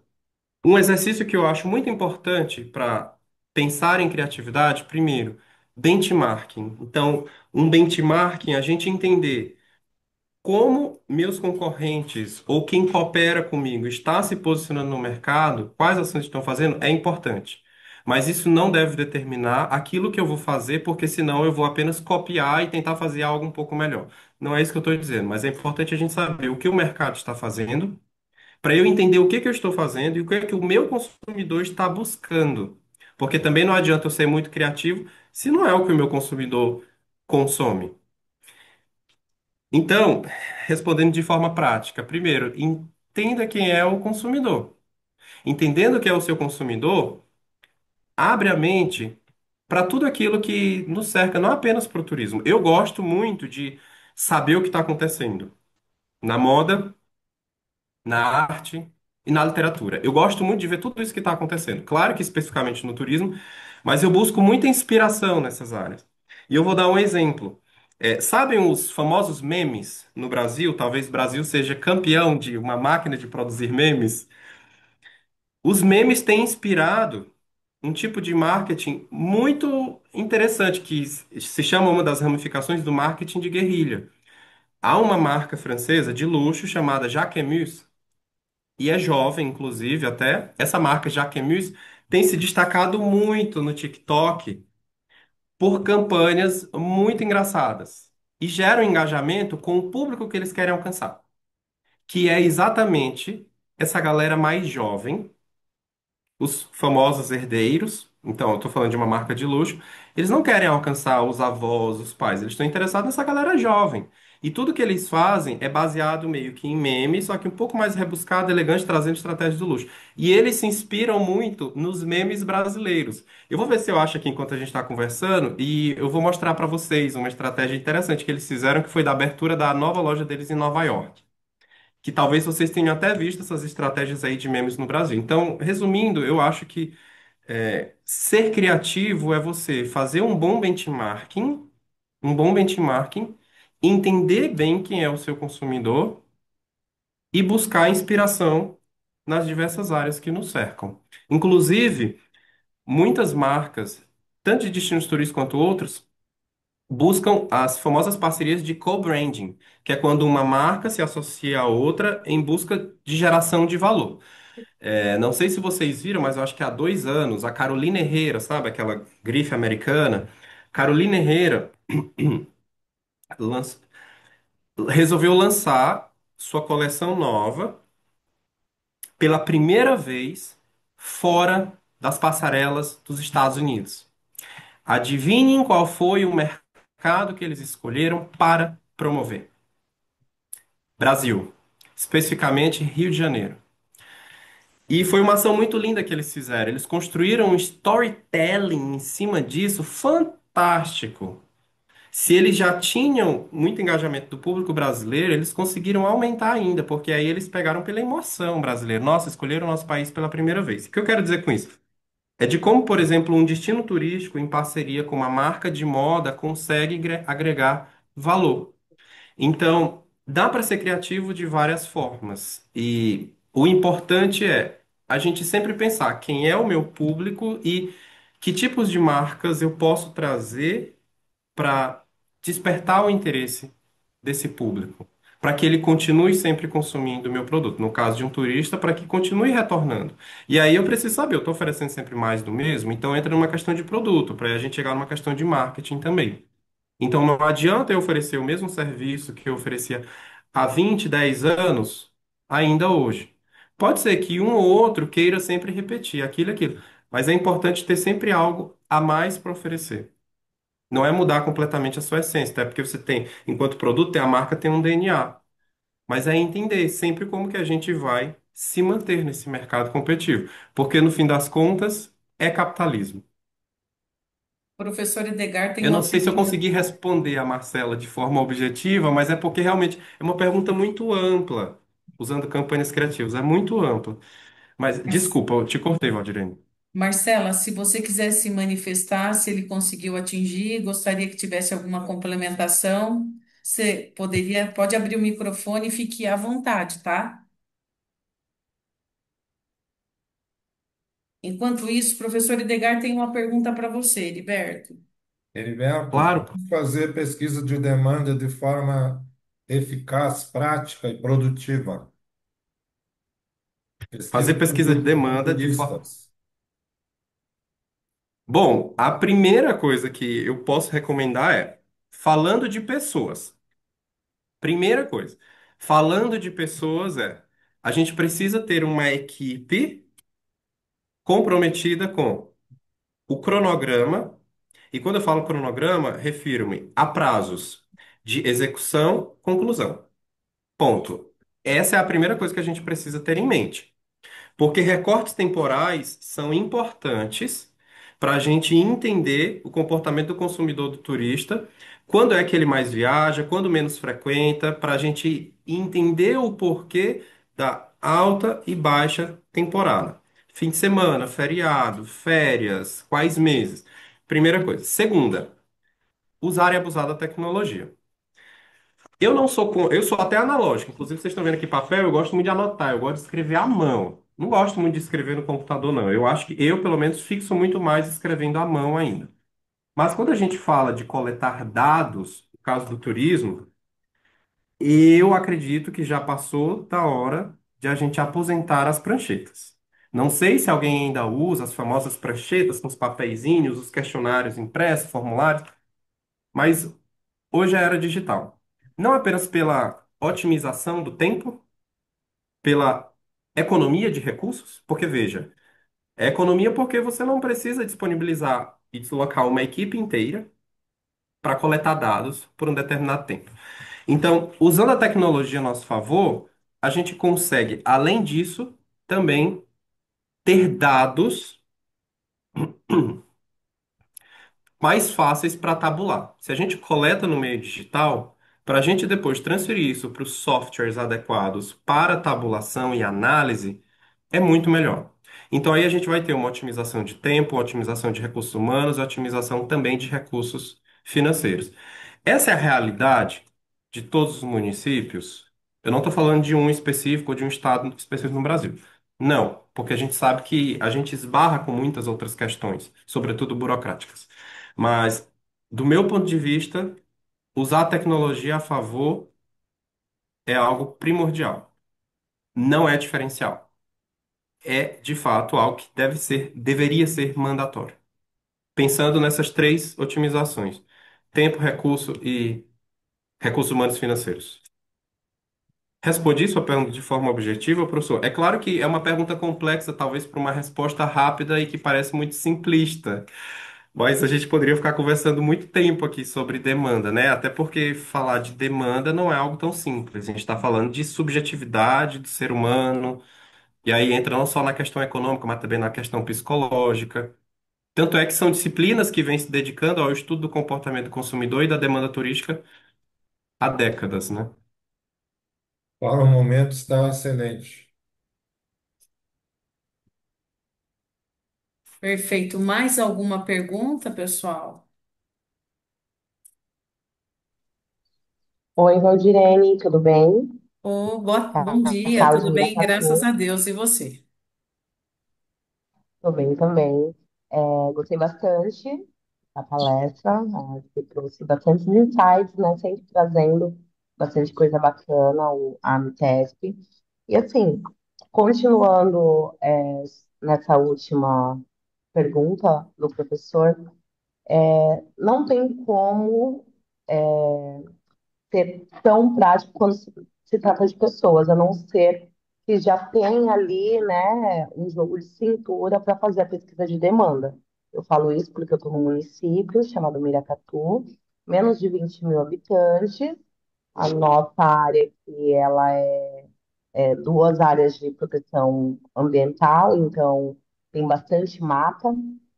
um exercício que eu acho muito importante para pensar em criatividade, primeiro, benchmarking. Então, um benchmarking, a gente entender como meus concorrentes ou quem coopera comigo está se posicionando no mercado, quais ações estão fazendo, é importante. Mas isso não deve determinar aquilo que eu vou fazer, porque senão eu vou apenas copiar e tentar fazer algo um pouco melhor. Não é isso que eu estou dizendo, mas é importante a gente saber o que o mercado está fazendo, para eu entender o que que eu estou fazendo e o que é que o meu consumidor está buscando. Porque também não adianta eu ser muito criativo se não é o que o meu consumidor consome. Então, respondendo de forma prática, primeiro, entenda quem é o consumidor. Entendendo quem é o seu consumidor, abre a mente para tudo aquilo que nos cerca, não apenas para o turismo. Eu gosto muito de saber o que está acontecendo na moda, na arte e na literatura. Eu gosto muito de ver tudo isso que está acontecendo. Claro que especificamente no turismo, mas eu busco muita inspiração nessas áreas. E eu vou dar um exemplo. Sabem os famosos memes no Brasil? Talvez o Brasil seja campeão de uma máquina de produzir memes. Os memes têm inspirado um tipo de marketing muito interessante que se chama uma das ramificações do marketing de guerrilha. Há uma marca francesa de luxo chamada Jacquemus e é jovem, inclusive, até. Essa marca Jacquemus tem se destacado muito no TikTok por campanhas muito engraçadas e geram engajamento com o público que eles querem alcançar, que é exatamente essa galera mais jovem, os famosos herdeiros. Então, eu estou falando de uma marca de luxo. Eles não querem alcançar os avós, os pais, eles estão interessados nessa galera jovem. E tudo que eles fazem é baseado meio que em memes, só que um pouco mais rebuscado, elegante, trazendo estratégias do luxo. E eles se inspiram muito nos memes brasileiros. Eu vou ver se eu acho aqui enquanto a gente está conversando e eu vou mostrar para vocês uma estratégia interessante que eles fizeram, que foi da abertura da nova loja deles em Nova York, que talvez vocês tenham até visto essas estratégias aí de memes no Brasil. Então, resumindo, eu acho que ser criativo é você fazer um bom benchmarking, entender bem quem é o seu consumidor e buscar inspiração nas diversas áreas que nos cercam. Inclusive, muitas marcas, tanto de destinos turísticos quanto outros, buscam as famosas parcerias de co-branding, que é quando uma marca se associa a outra em busca de geração de valor. Não sei se vocês viram, mas eu acho que há 2 anos, a Carolina Herrera, sabe, aquela grife americana, Carolina Herrera lanç- resolveu lançar sua coleção nova pela primeira vez fora das passarelas dos Estados Unidos. Adivinhem qual foi o mercado que eles escolheram para promover? Brasil, especificamente Rio de Janeiro. E foi uma ação muito linda que eles fizeram. Eles construíram um storytelling em cima disso fantástico. Se eles já tinham muito engajamento do público brasileiro, eles conseguiram aumentar ainda, porque aí eles pegaram pela emoção brasileira. Nossa, escolheram o nosso país pela primeira vez. O que eu quero dizer com isso? É de como, por exemplo, um destino turístico em parceria com uma marca de moda consegue agregar valor. Então, dá para ser criativo de várias formas. E o importante é a gente sempre pensar quem é o meu público e que tipos de marcas eu posso trazer para despertar o interesse desse público, para que ele continue sempre consumindo o meu produto. No caso de um turista, para que continue retornando. E aí eu preciso saber, eu estou oferecendo sempre mais do mesmo, então entra numa questão de produto, para a gente chegar numa questão de marketing também. Então não adianta eu oferecer o mesmo serviço que eu oferecia há 20, 10 anos, ainda hoje. Pode ser que um ou outro queira sempre repetir aquilo e aquilo, mas é importante ter sempre algo a mais para oferecer. Não é mudar completamente a sua essência, até porque você tem, enquanto produto, a marca tem um DNA, mas é entender sempre como que a gente vai se manter nesse mercado competitivo, porque no fim das contas é capitalismo. Professor Edgar tem Eu não uma sei se eu pergunta. consegui responder a Marcela de forma objetiva, mas é porque realmente é uma pergunta muito ampla, usando campanhas criativas, é muito ampla. Mas Mas, desculpa, eu te cortei, Valdirene. Marcela, se você quiser se manifestar, se ele conseguiu atingir, gostaria que tivesse alguma complementação, você poderia, pode abrir o microfone e fique à vontade, tá? Enquanto isso, professor Edgar tem uma pergunta para você, Heriberto. Heriberto, Claro, como fazer pesquisa de demanda de forma eficaz, prática e produtiva? fazer Pesquisa com pesquisa de grupos de demanda de forma. turistas. Bom, a primeira coisa que eu posso recomendar é falando de pessoas. Primeira coisa, falando de pessoas a gente precisa ter uma equipe comprometida com o cronograma, e quando eu falo cronograma, refiro-me a prazos de execução, conclusão. Ponto. Essa é a primeira coisa que a gente precisa ter em mente. Porque recortes temporais são importantes para a gente entender o comportamento do consumidor do turista, quando é que ele mais viaja, quando menos frequenta, para a gente entender o porquê da alta e baixa temporada. Fim de semana, feriado, férias, quais meses? Primeira coisa. Segunda, usar e abusar da tecnologia. Eu sou até analógico. Inclusive, vocês estão vendo aqui papel, eu gosto muito de anotar, eu gosto de escrever à mão. Não gosto muito de escrever no computador, não. Eu acho que eu, pelo menos, fixo muito mais escrevendo à mão ainda. Mas quando a gente fala de coletar dados, no caso do turismo, eu acredito que já passou da hora de a gente aposentar as pranchetas. Não sei se alguém ainda usa as famosas pranchetas com os papeizinhos, os questionários impressos, formulários, mas hoje é a era digital. Não apenas pela otimização do tempo, pela economia de recursos, porque veja, é economia porque você não precisa disponibilizar e deslocar uma equipe inteira para coletar dados por um determinado tempo. Então, usando a tecnologia a nosso favor, a gente consegue, além disso, também ter dados mais fáceis para tabular. Se a gente coleta no meio digital, para a gente depois transferir isso para os softwares adequados para tabulação e análise, é muito melhor. Então aí a gente vai ter uma otimização de tempo, otimização de recursos humanos, otimização também de recursos financeiros. Essa é a realidade de todos os municípios. Eu não estou falando de um específico ou de um estado específico no Brasil. Não, porque a gente sabe que a gente esbarra com muitas outras questões, sobretudo burocráticas. Mas Do meu ponto de vista, usar a tecnologia a favor é algo primordial. Não é diferencial. É, de fato, algo que deveria ser mandatório. Pensando nessas três otimizações: tempo, recurso e recursos humanos e financeiros. Respondi sua pergunta de forma objetiva, professor? É claro que é uma pergunta complexa, talvez para uma resposta rápida e que parece muito simplista, mas a gente poderia ficar conversando muito tempo aqui sobre demanda, né? Até porque falar de demanda não é algo tão simples. A gente está falando de subjetividade do ser humano, e aí entra não só na questão econômica, mas também na questão psicológica. Tanto é que são disciplinas que vêm se dedicando ao estudo do comportamento do consumidor e da demanda turística há décadas, né? Para o momento está excelente. Perfeito. Mais alguma pergunta, pessoal? Oi, Valdirene, tudo bem? Bom dia, Carlos tudo bem? Graças Miracatu, a Deus. E você? tudo bem também. Gostei bastante da palestra, que trouxe bastante insights, né? Sempre trazendo bastante coisa bacana, a Amitesp. E assim, continuando, nessa última pergunta do professor, não tem como ser tão prático quando se trata de pessoas, a não ser que já tem ali, né, um jogo de cintura para fazer a pesquisa de demanda. Eu falo isso porque eu estou num município chamado Miracatu, menos de 20 mil habitantes. A nossa área aqui, ela duas áreas de proteção ambiental, então tem bastante mata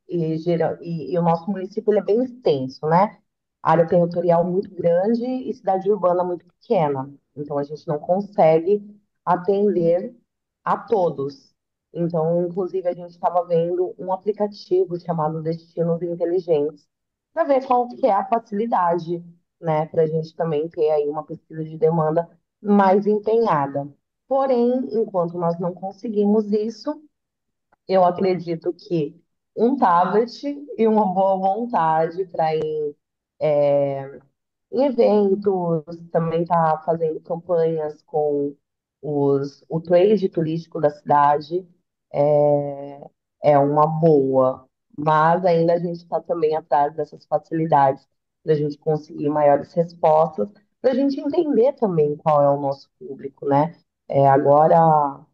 e o nosso município ele é bem extenso, né? Área territorial muito grande e cidade urbana muito pequena. Então a gente não consegue atender a todos. Então, inclusive, a gente estava vendo um aplicativo chamado Destinos Inteligentes para ver qual que é a facilidade, né, para a gente também ter aí uma pesquisa de demanda mais empenhada. Porém, enquanto nós não conseguimos isso, eu acredito que um tablet e uma boa vontade para ir em eventos, também está fazendo campanhas com o trade turístico da cidade, é, é uma boa. Mas ainda a gente está também atrás dessas facilidades para a gente conseguir maiores respostas, para a gente entender também qual é o nosso público, né? Agora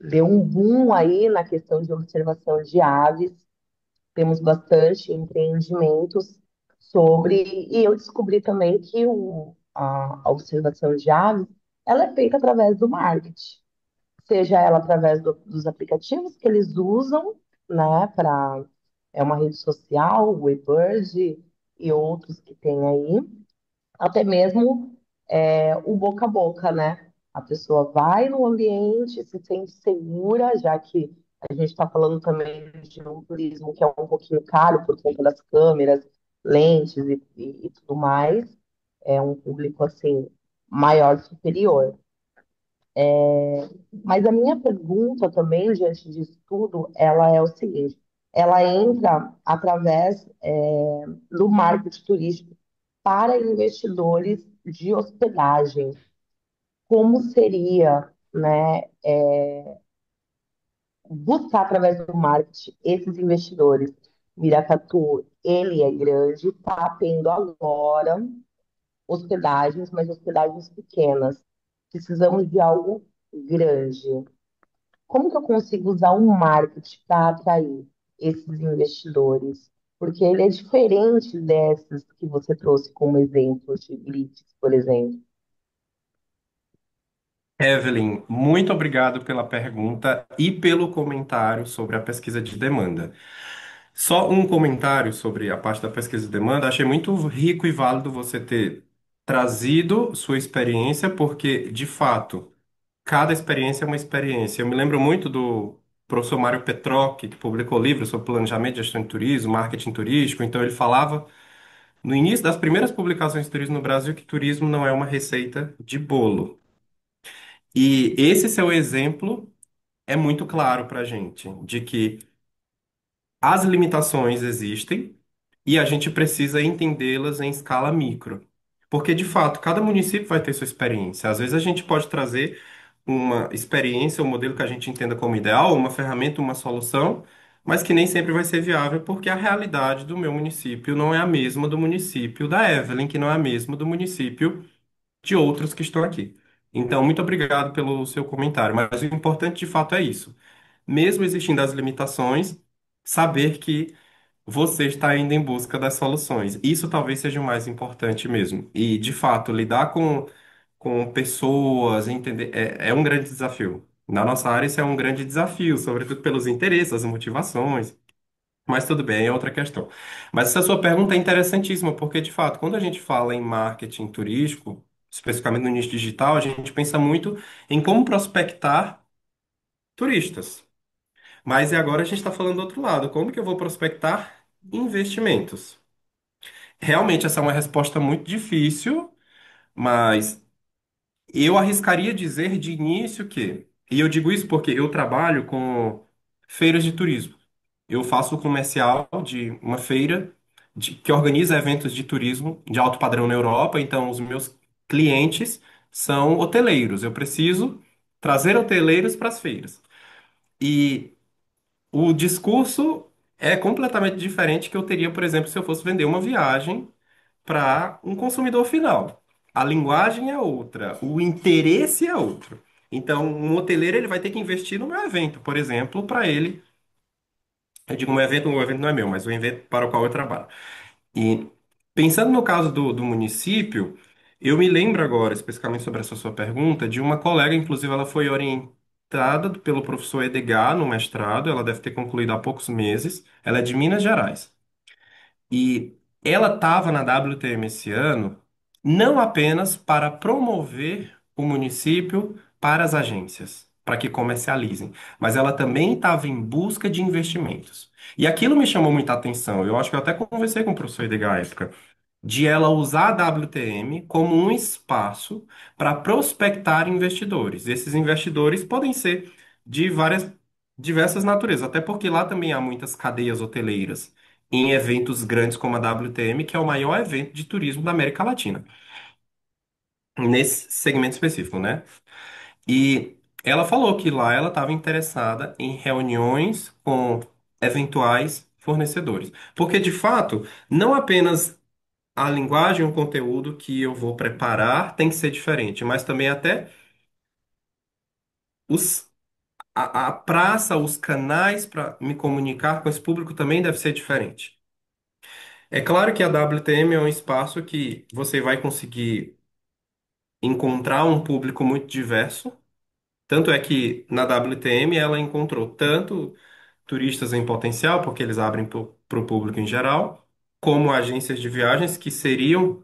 deu um boom aí na questão de observação de aves, temos bastante empreendimentos sobre, e eu descobri também que a observação de aves, ela é feita através do marketing, seja ela através dos aplicativos que eles usam, né, é uma rede social, o eBird e outros que tem aí, até mesmo o boca a boca, né? A pessoa vai no ambiente, se sente segura, já que a gente está falando também de um turismo que é um pouquinho caro por conta das câmeras, lentes e tudo mais. É um público assim maior, superior. Mas a minha pergunta também, diante disso tudo, ela é o seguinte: ela entra através do marketing turístico para investidores de hospedagem. Como seria, né, buscar através do marketing esses investidores? Miracatu, ele é grande, está tendo agora hospedagens, mas hospedagens pequenas. Precisamos de algo grande. Como que eu consigo usar o marketing para atrair esses investidores? Porque ele é diferente desses que você trouxe como exemplo de Blitz, por exemplo. Evelyn, muito obrigado pela pergunta e pelo comentário sobre a pesquisa de demanda. Só um comentário sobre a parte da pesquisa de demanda. Achei muito rico e válido você ter trazido sua experiência, porque, de fato, cada experiência é uma experiência. Eu me lembro muito do professor Mário Petroc, que publicou livros sobre planejamento, gestão de turismo, marketing turístico. Então, ele falava, no início das primeiras publicações de turismo no Brasil, que turismo não é uma receita de bolo. E esse seu exemplo é muito claro para a gente, de que as limitações existem, e a gente precisa entendê-las em escala micro. Porque, de fato, cada município vai ter sua experiência. Às vezes a gente pode trazer uma experiência, um modelo que a gente entenda como ideal, uma ferramenta, uma solução, mas que nem sempre vai ser viável, porque a realidade do meu município não é a mesma do município da Evelyn, que não é a mesma do município de outros que estão aqui. Então, muito obrigado pelo seu comentário, mas o importante de fato é isso. Mesmo existindo as limitações, saber que você está indo em busca das soluções. Isso talvez seja o mais importante mesmo. E, de fato, lidar com pessoas, entender, é um grande desafio. Na nossa área, isso é um grande desafio, sobretudo pelos interesses, as motivações. Mas tudo bem, é outra questão. Mas essa sua pergunta é interessantíssima, porque, de fato, quando a gente fala em marketing turístico, especificamente no nicho digital, a gente pensa muito em como prospectar turistas. Mas e agora a gente está falando do outro lado, como que eu vou prospectar investimentos? Realmente, essa é uma resposta muito difícil, mas eu arriscaria dizer de início que, e eu digo isso porque eu trabalho com feiras de turismo. Eu faço o comercial de uma feira que organiza eventos de turismo de alto padrão na Europa, então os meus clientes são hoteleiros. Eu preciso trazer hoteleiros para as feiras. E o discurso é completamente diferente que eu teria, por exemplo, se eu fosse vender uma viagem para um consumidor final. A linguagem é outra, o interesse é outro. Então, um hoteleiro ele vai ter que investir no meu evento, por exemplo, para ele. Eu digo um evento não é meu, mas o evento para o qual eu trabalho. E pensando no caso do município, eu me lembro agora, especificamente sobre essa sua pergunta, de uma colega, inclusive ela foi orientada pelo professor Edgar no mestrado, ela deve ter concluído há poucos meses, ela é de Minas Gerais. E ela estava na WTM esse ano não apenas para promover o município para as agências, para que comercializem, mas ela também estava em busca de investimentos. E aquilo me chamou muita atenção. Eu acho que eu até conversei com o professor Edgar à época de ela usar a WTM como um espaço para prospectar investidores. Esses investidores podem ser de diversas naturezas, até porque lá também há muitas cadeias hoteleiras em eventos grandes como a WTM, que é o maior evento de turismo da América Latina, nesse segmento específico, né? E ela falou que lá ela estava interessada em reuniões com eventuais fornecedores, porque de fato, não apenas a linguagem, o conteúdo que eu vou preparar tem que ser diferente, mas também até os, a praça, os canais para me comunicar com esse público também deve ser diferente. É claro que a WTM é um espaço que você vai conseguir encontrar um público muito diverso. Tanto é que na WTM ela encontrou tanto turistas em potencial, porque eles abrem para o público em geral, como agências de viagens que seriam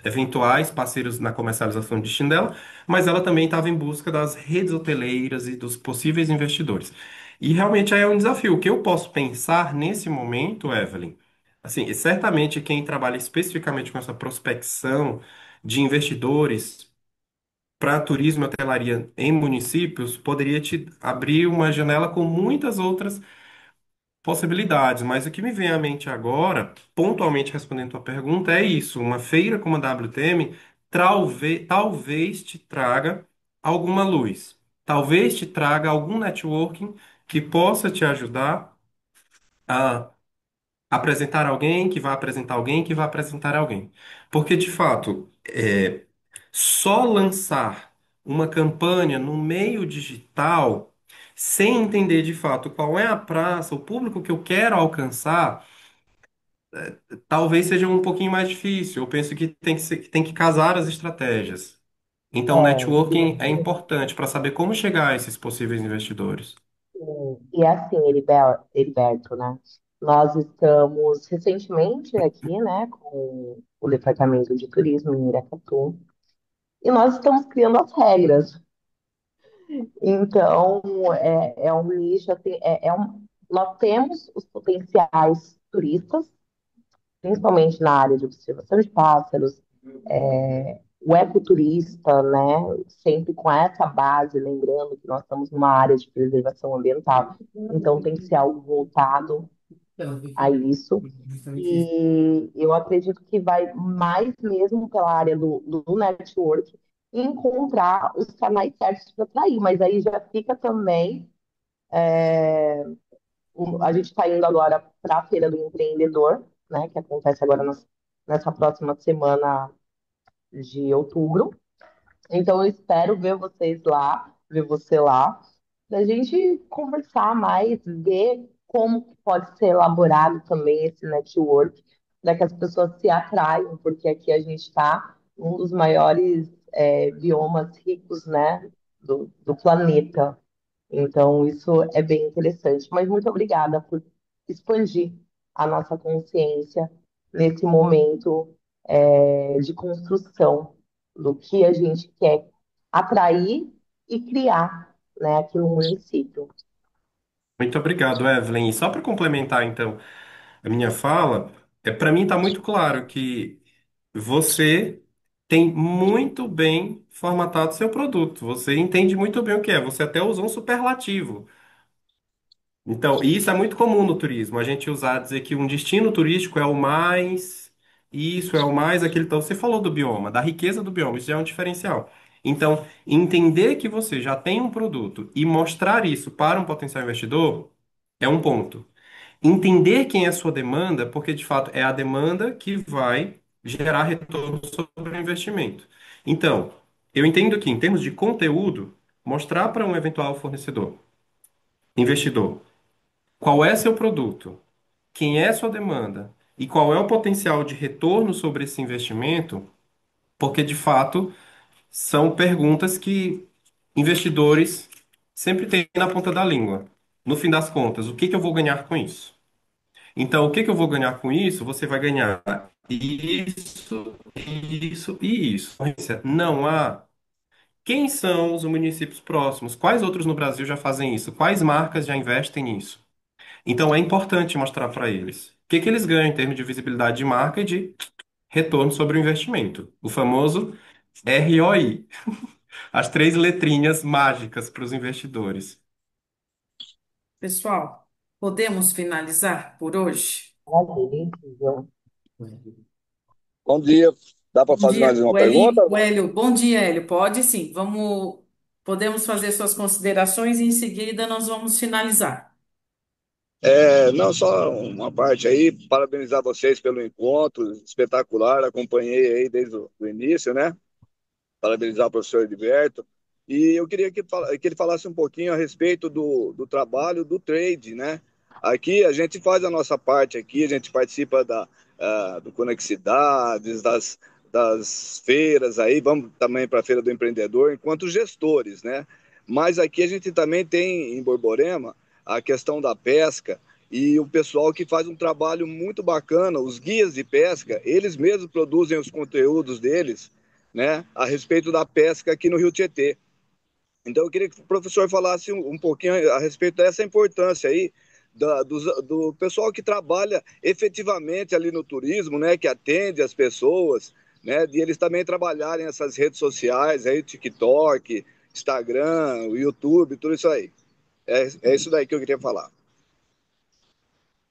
eventuais parceiros na comercialização de destino dela, mas ela também estava em busca das redes hoteleiras e dos possíveis investidores. E realmente aí é um desafio. O que eu posso pensar nesse momento, Evelyn? Assim, certamente quem trabalha especificamente com essa prospecção de investidores para turismo e hotelaria em municípios poderia te abrir uma janela com muitas outras possibilidades, mas o que me vem à mente agora, pontualmente respondendo a tua pergunta, é isso. Uma feira como a WTM talvez te traga alguma luz. Talvez te traga algum networking que possa te ajudar a apresentar alguém, que vai apresentar alguém, que vai apresentar alguém. Porque, de fato, só lançar uma campanha no meio digital sem entender de fato qual é a praça, o público que eu quero alcançar, talvez seja um pouquinho mais difícil. Eu penso que tem que casar as estratégias. Então, É, networking é importante para saber como chegar a esses possíveis investidores. e assim, Heriberto, né? Nós estamos recentemente aqui, né, com o Departamento de Turismo em Iracatu, e nós estamos criando as regras. Então, é um nicho, assim, nós temos os potenciais turistas, principalmente na área de observação de pássaros, o ecoturista, né? Sempre com essa base, lembrando que nós estamos numa área de preservação ambiental, então tem que ser algo voltado. a isso. E eu acredito que vai mais mesmo pela área do network e encontrar os canais certos para atrair. Mas aí já fica também. A gente está indo agora para a Feira do Empreendedor, né, que acontece agora nessa próxima semana de outubro. Então, eu espero ver vocês lá, ver você lá, da gente conversar mais, ver como que pode ser elaborado também esse network, para que as pessoas se atraiam, porque aqui a gente está um dos maiores biomas ricos, né, do planeta. Então, isso é bem interessante. Mas muito obrigada por expandir a nossa consciência nesse momento, de construção do que a gente quer atrair e criar, né, aqui no município. Muito obrigado, Evelyn. E só para complementar, então, a minha fala, para mim está muito claro que você tem muito bem formatado seu produto. Você entende muito bem o que é. Você até usou um superlativo. Então, e isso é muito comum no turismo. A gente usar, dizer que um destino turístico é o mais, isso é o mais, aquele. Então, você falou do bioma, da riqueza do bioma, isso já é um diferencial. Então, entender que você já tem um produto e mostrar isso para um potencial investidor é um ponto. Entender quem é a sua demanda, porque de fato é a demanda que vai gerar retorno sobre o investimento. Então, eu entendo que, em termos de conteúdo, mostrar para um eventual fornecedor, investidor, qual é seu produto, quem é sua demanda e qual é o potencial de retorno sobre esse investimento, porque de fato são perguntas que investidores sempre têm na ponta da língua. No fim das contas, o que que eu vou ganhar com isso? Então, o que que eu vou ganhar com isso? Você vai ganhar isso, isso e isso. Não há. Quem são os municípios próximos? Quais outros no Brasil já fazem isso? Quais marcas já investem nisso? Então, é importante mostrar para eles. O que que eles ganham em termos de visibilidade de marca e de retorno sobre o investimento? O famoso ROI. As três letrinhas mágicas para os investidores. Pessoal, podemos finalizar por hoje? Maravilha. Bom dia. Dá para Bom fazer mais dia, uma pergunta? O Hélio. Bom dia, Hélio. Pode sim. Podemos fazer suas considerações e em seguida nós vamos finalizar. Não, só uma parte aí. Parabenizar vocês pelo encontro espetacular. Acompanhei aí desde o início, né? Parabenizar o professor Edberto. E eu queria que ele falasse um pouquinho a respeito do trabalho do trade, né? Aqui a gente faz a nossa parte aqui, a gente participa do Conexidades, das feiras aí, vamos também para a Feira do Empreendedor, enquanto gestores, né? Mas aqui a gente também tem em Borborema a questão da pesca e o pessoal que faz um trabalho muito bacana, os guias de pesca, eles mesmos produzem os conteúdos deles, né, a respeito da pesca aqui no Rio Tietê. Então, eu queria que o professor falasse um pouquinho a respeito dessa importância aí do pessoal que trabalha efetivamente ali no turismo, né, que atende as pessoas, né, e eles também trabalharem essas redes sociais, aí, TikTok, Instagram, YouTube, tudo isso aí. É isso daí que eu queria falar.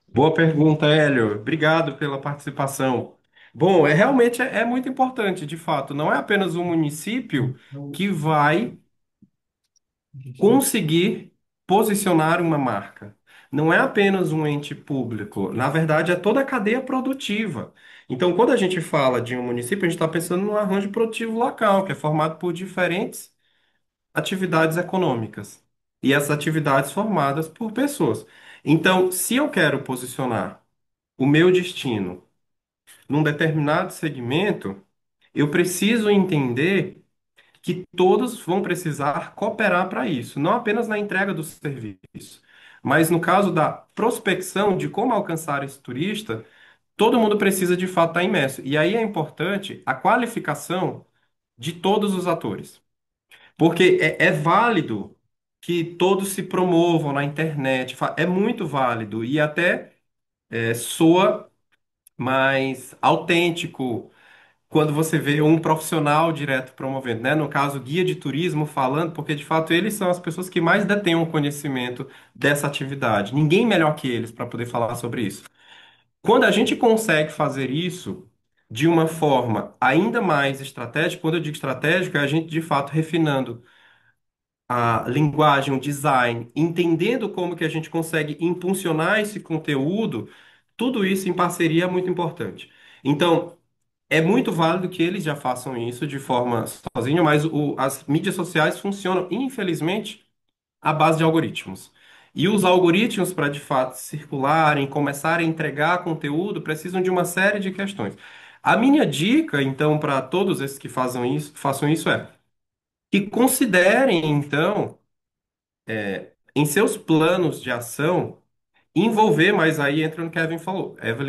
Boa pergunta, Hélio. Obrigado pela participação. Bom, realmente é muito importante, de fato. Não é apenas o município que vai conseguir posicionar uma marca. Não é apenas um ente público. Na verdade, é toda a cadeia produtiva. Então, quando a gente fala de um município, a gente está pensando num arranjo produtivo local, que é formado por diferentes atividades econômicas. E essas atividades formadas por pessoas. Então, se eu quero posicionar o meu destino num determinado segmento, eu preciso entender que todos vão precisar cooperar para isso, não apenas na entrega do serviço, mas no caso da prospecção de como alcançar esse turista, todo mundo precisa de fato estar imerso. E aí é importante a qualificação de todos os atores, porque é válido que todos se promovam na internet, é muito válido e até soa mais autêntico quando você vê um profissional direto promovendo, né? No caso, guia de turismo falando, porque de fato eles são as pessoas que mais detêm o conhecimento dessa atividade. Ninguém melhor que eles para poder falar sobre isso. Quando a gente consegue fazer isso de uma forma ainda mais estratégica, quando eu digo estratégica, é a gente de fato refinando a linguagem, o design, entendendo como que a gente consegue impulsionar esse conteúdo, tudo isso em parceria é muito importante. Então, é muito válido que eles já façam isso de forma sozinha, mas as mídias sociais funcionam, infelizmente, à base de algoritmos. E os algoritmos, para de fato circularem, começarem a entregar conteúdo, precisam de uma série de questões. A minha dica, então, para todos esses que façam isso é que considerem, então, em seus planos de ação, envolver, mas aí entra no que Evelyn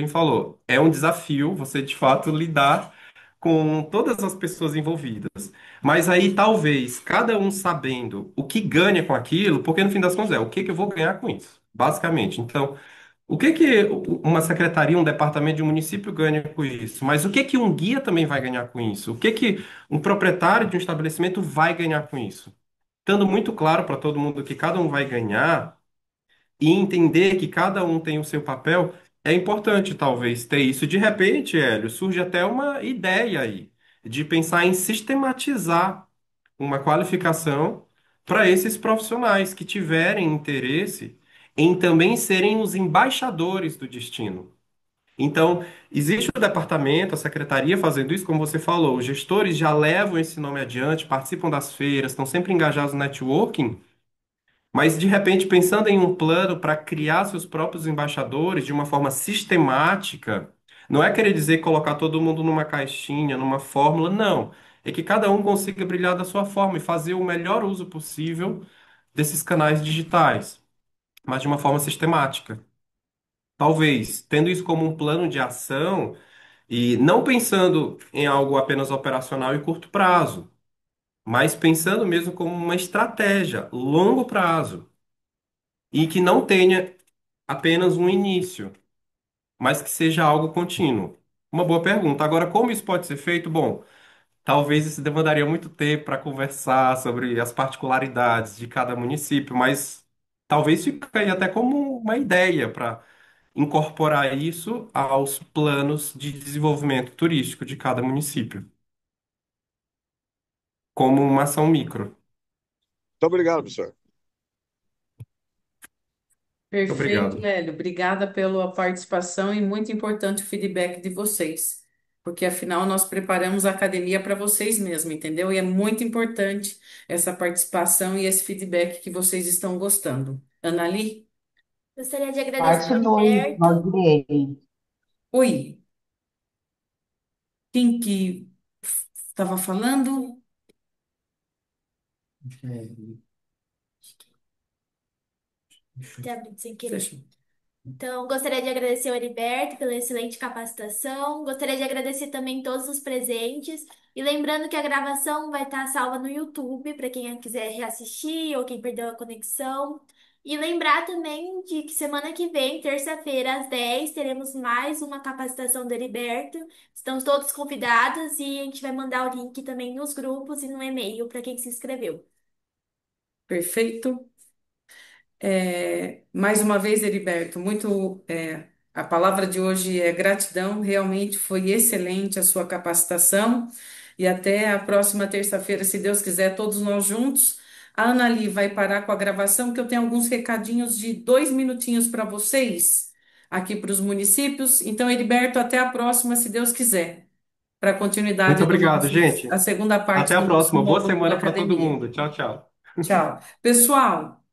falou. É um desafio você, de fato, lidar com todas as pessoas envolvidas. Mas aí, talvez, cada um sabendo o que ganha com aquilo, porque no fim das contas o que que eu vou ganhar com isso? Basicamente. Então, o que que uma secretaria, um departamento de um município ganha com isso? Mas o que que um guia também vai ganhar com isso? O que que um proprietário de um estabelecimento vai ganhar com isso? Estando muito claro para todo mundo que cada um vai ganhar e entender que cada um tem o seu papel, é importante talvez ter isso. De repente, Hélio, surge até uma ideia aí de pensar em sistematizar uma qualificação para esses profissionais que tiverem interesse em também serem os embaixadores do destino. Então, existe o departamento, a secretaria fazendo isso, como você falou, os gestores já levam esse nome adiante, participam das feiras, estão sempre engajados no networking, mas, de repente, pensando em um plano para criar seus próprios embaixadores de uma forma sistemática, não é querer dizer colocar todo mundo numa caixinha, numa fórmula, não. É que cada um consiga brilhar da sua forma e fazer o melhor uso possível desses canais digitais, mas de uma forma sistemática. Talvez, tendo isso como um plano de ação e não pensando em algo apenas operacional e curto prazo, mas pensando mesmo como uma estratégia, longo prazo e que não tenha apenas um início, mas que seja algo contínuo? Uma boa pergunta. Agora, como isso pode ser feito? Bom, talvez isso demandaria muito tempo para conversar sobre as particularidades de cada município, mas talvez fique aí até como uma ideia para incorporar isso aos planos de desenvolvimento turístico de cada município, como uma ação micro. Muito obrigado, professor. Muito Perfeito, obrigado. Hélio. Obrigada pela participação e muito importante o feedback de vocês, porque afinal nós preparamos a academia para vocês mesmos, entendeu? E é muito importante essa participação e esse feedback que vocês estão gostando. Anali? Gostaria de agradecer Parte ao 2, Heriberto. Valdirene. Oi, quem que estava falando? Ter abrido sem querer. Fechou. Então, gostaria de agradecer ao Heriberto pela excelente capacitação. Gostaria de agradecer também todos os presentes. E lembrando que a gravação vai estar salva no YouTube para quem quiser reassistir ou quem perdeu a conexão. E lembrar também de que semana que vem, terça-feira, às 10, teremos mais uma capacitação do Heriberto. Estão todos convidados e a gente vai mandar o link também nos grupos e no e-mail para quem se inscreveu. Perfeito. Mais uma vez, Heriberto, a palavra de hoje é gratidão, realmente foi excelente a sua capacitação e até a próxima terça-feira, se Deus quiser, todos nós juntos. A Anali vai parar com a gravação, que eu tenho alguns recadinhos de 2 minutinhos para vocês, aqui para os municípios. Então, Heriberto, até a próxima, se Deus quiser, para a Muito continuidade obrigado, a gente. segunda parte Até a do nosso próxima. Boa módulo da semana para todo academia. mundo. Tchau, tchau. Tchau. Pessoal,